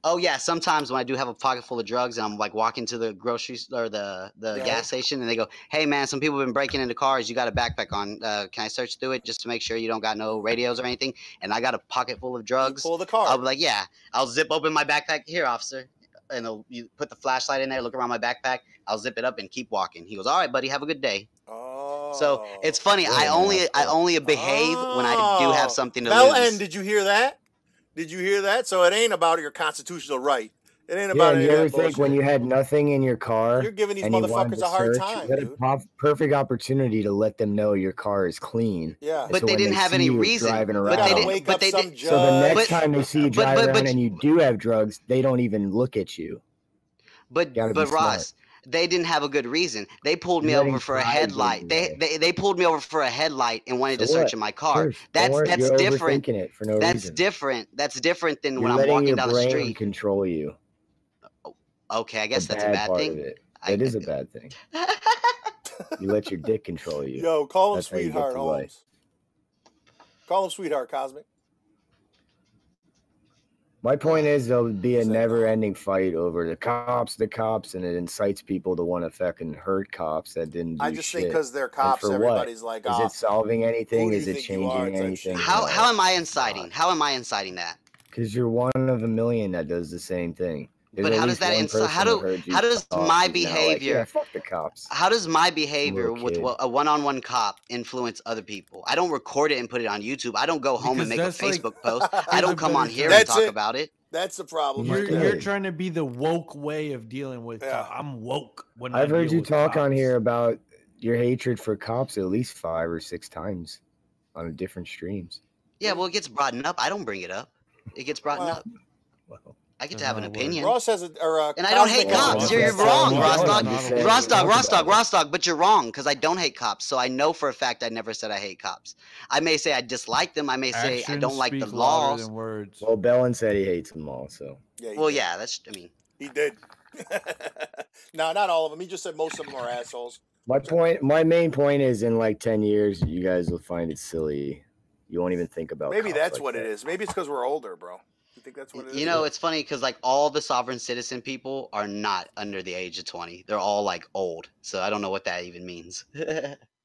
[SPEAKER 5] Oh yeah, sometimes when I do have a pocket full of drugs and I'm like walking to the grocery or the gas station and they go, "Hey man, some people have been breaking into cars. You got a backpack on? Can I search through it just to make sure you don't got no radios or anything?" And I got a pocket full of drugs.
[SPEAKER 1] Pull the car.
[SPEAKER 5] I'll be like, "Yeah, I'll zip open my backpack here, officer." And you put the flashlight in there, look around my backpack. I'll zip it up and keep walking. He goes, "All right, buddy, have a good day."
[SPEAKER 1] Oh.
[SPEAKER 5] So it's funny. I only behave when I do have something to lose.
[SPEAKER 1] Belen, did you hear that? Did you hear that? So it ain't about your constitutional right. It ain't about
[SPEAKER 7] you ever think when you had nothing in your car,
[SPEAKER 1] you're giving these motherfuckers a hard time.
[SPEAKER 7] You had a perfect opportunity to let them know your car is clean.
[SPEAKER 1] Yeah,
[SPEAKER 5] but they didn't have any reason.
[SPEAKER 7] Driving around.
[SPEAKER 1] But they didn't.
[SPEAKER 7] So the next time they see you drive around and you do have drugs, they don't even look at you.
[SPEAKER 5] But Ross, they didn't have a good reason. They pulled me over for a headlight. They pulled me over for a headlight and wanted to search in my car. That's different.
[SPEAKER 7] It for no
[SPEAKER 5] That's
[SPEAKER 7] reason.
[SPEAKER 5] different. That's different than
[SPEAKER 7] You're
[SPEAKER 5] when I'm walking down the
[SPEAKER 7] brain
[SPEAKER 5] street.
[SPEAKER 7] Control you.
[SPEAKER 5] Okay, I guess that's a bad thing.
[SPEAKER 7] It is a bad thing. You let your dick control you.
[SPEAKER 1] Yo, call him sweetheart, Holmes. Call him sweetheart, Cosmic.
[SPEAKER 7] My point is there'll be a never-ending fight over the cops, and it incites people to want to fucking hurt cops that didn't do shit.
[SPEAKER 1] I just think because they're cops, everybody's like,
[SPEAKER 7] is it solving anything? Is it changing anything?
[SPEAKER 5] How am I inciting? How am I inciting that?
[SPEAKER 7] Because you're one of a million that does the same thing.
[SPEAKER 5] But how does that incite? How does my behavior?
[SPEAKER 7] Like, fuck the cops.
[SPEAKER 5] How does my behavior with a one-on-one cop influence other people? I don't record it and put it on YouTube. I don't go home and make a Facebook post. I don't come on here and talk about it.
[SPEAKER 1] That's the problem.
[SPEAKER 6] You're trying to be the woke way of dealing with. I'm woke. When
[SPEAKER 7] I've heard you talk on here about your hatred for cops at least 5 or 6 times on different streams.
[SPEAKER 5] Yeah, well, it gets brought up. I don't bring it up. It gets brought up.
[SPEAKER 7] Well.
[SPEAKER 5] I get to have an opinion.
[SPEAKER 1] Ross has
[SPEAKER 5] and I don't hate cops. You're wrong, Rostock, but you're wrong because I don't hate cops. So I know for a fact I never said I hate cops. I may say I dislike them. I may say I don't like the laws.
[SPEAKER 7] Well, Bellin said he hates them all. So.
[SPEAKER 5] Yeah, that's. I mean,
[SPEAKER 1] he did. No, not all of them. He just said most of them are assholes.
[SPEAKER 7] My main point is in like 10 years, you guys will find it silly. You won't even think about.
[SPEAKER 1] Maybe that's what it is. Maybe it's because we're older, bro. You think that's what it is?
[SPEAKER 5] You know, it's funny because like all the sovereign citizen people are not under the age of 20. They're all like old. So I don't know what that even means.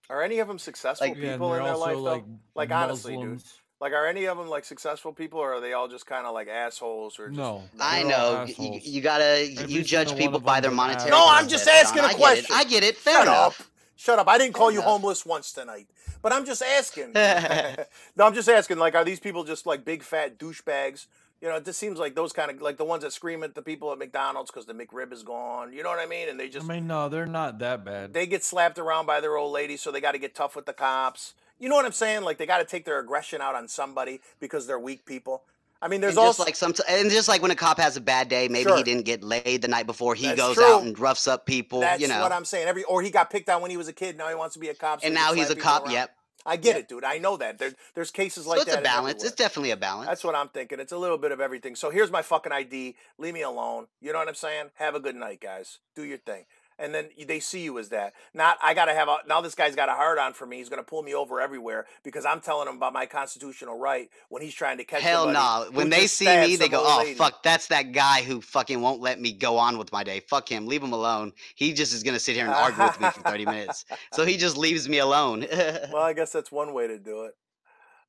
[SPEAKER 1] Are any of them successful people in their life though? Like honestly, dude. Like, are any of them like successful people, or are they all just kind of like assholes? Or just,
[SPEAKER 6] no,
[SPEAKER 5] I know you gotta judge people by their monetary.
[SPEAKER 1] No, I'm just asking a question.
[SPEAKER 5] I get it. Fair enough.
[SPEAKER 1] Shut up. I didn't call you homeless once tonight, but I'm just asking. No, I'm just asking. Like, are these people just like big fat douchebags? You know, it just seems like those kind of like the ones that scream at the people at McDonald's because the McRib is gone. You know what I mean? And they just.
[SPEAKER 6] I mean, no, they're not that bad.
[SPEAKER 1] They get slapped around by their old lady, so they got to get tough with the cops. You know what I'm saying? Like they got to take their aggression out on somebody because they're weak people. I mean, there's also
[SPEAKER 5] like and just like when a cop has a bad day, maybe he didn't get laid the night before, he goes out and roughs up people.
[SPEAKER 1] That's
[SPEAKER 5] you know
[SPEAKER 1] what I'm saying. Or he got picked on when he was a kid. Now he wants to be a cop. So
[SPEAKER 5] and now he's a cop.
[SPEAKER 1] Around.
[SPEAKER 5] Yep.
[SPEAKER 1] I get it, dude. I know that. There's cases like that.
[SPEAKER 5] So it's a balance. It's definitely a balance.
[SPEAKER 1] That's what I'm thinking. It's a little bit of everything. So here's my fucking ID. Leave me alone. You know what I'm saying? Have a good night, guys. Do your thing. And then they see you as that. Not, I got to have now this guy's got a hard on for me. He's going to pull me over everywhere because I'm telling him about my constitutional right when he's trying to catch
[SPEAKER 5] Hell no. When they see me, they go, oh, fuck, that's that guy who fucking won't let me go on with my day. Fuck him. Leave him alone. He just is going to sit here and argue with me for 30 minutes. So he just leaves me alone.
[SPEAKER 1] Well, I guess that's one way to do it.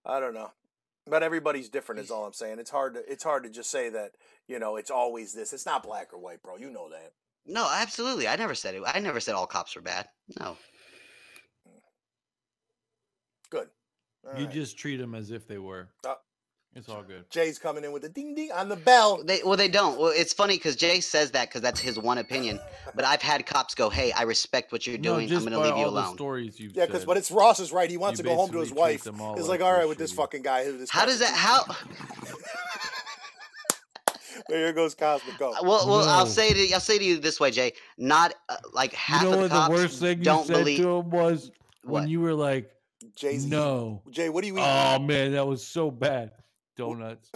[SPEAKER 1] I don't know. But everybody's different is all I'm saying. It's hard to just say that, you know, it's always this. It's not black or white, bro. You know that.
[SPEAKER 5] No, absolutely. I never said it. I never said all cops were bad. No.
[SPEAKER 1] Good.
[SPEAKER 6] You just treat them as if they were. It's all good.
[SPEAKER 1] Jay's coming in with the ding ding on the bell.
[SPEAKER 5] They don't. Well, it's funny because Jay says that because that's his one opinion. But I've had cops go, "Hey, I respect what you're doing. I'm going to leave you alone."
[SPEAKER 1] Yeah, but it's Ross is right. He wants to go home to his wife. He's like, all right, with this fucking guy.
[SPEAKER 5] How does that? How?
[SPEAKER 1] Here goes Cosmic. Go.
[SPEAKER 5] Well, no. I'll say to you this way, Jay. Not like half of the cops
[SPEAKER 6] the worst thing
[SPEAKER 5] don't
[SPEAKER 6] you said
[SPEAKER 5] believe.
[SPEAKER 6] To him was when you were like,
[SPEAKER 1] Jay-Z.
[SPEAKER 6] No.
[SPEAKER 1] Jay, what do you eat?
[SPEAKER 6] Oh man, that was so bad. Donuts.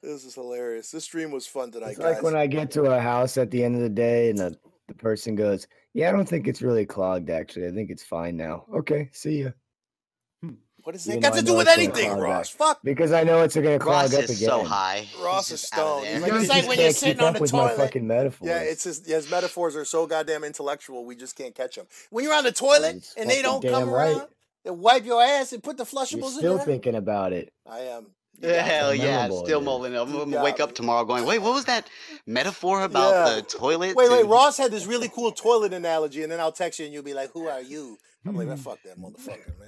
[SPEAKER 1] This is hilarious. This stream was fun tonight,
[SPEAKER 7] it's
[SPEAKER 1] guys.
[SPEAKER 7] Like when I get to a house at the end of the day and the person goes, "Yeah, I don't think it's really clogged. Actually, I think it's fine now." Okay, see ya.
[SPEAKER 1] What does that got to do with anything, Ross? Fuck.
[SPEAKER 7] Because I know it's going to clog up again.
[SPEAKER 5] Ross is so high.
[SPEAKER 1] Ross is stoned.
[SPEAKER 7] It's like when you're sitting on the toilet. Fucking metaphors.
[SPEAKER 1] Yeah, his metaphors are so goddamn intellectual. We just can't catch them. When you're on the toilet and they don't come around, they wipe your ass and put the flushables in there.
[SPEAKER 7] Still thinking about it.
[SPEAKER 1] I am.
[SPEAKER 5] Hell yeah, still mulling. I'm gonna wake up tomorrow going, wait, what was that metaphor about the toilet?
[SPEAKER 1] Wait, Ross had this really cool toilet analogy, and then I'll text you and you'll be like, who are you? I'm like, fuck that motherfucker, man.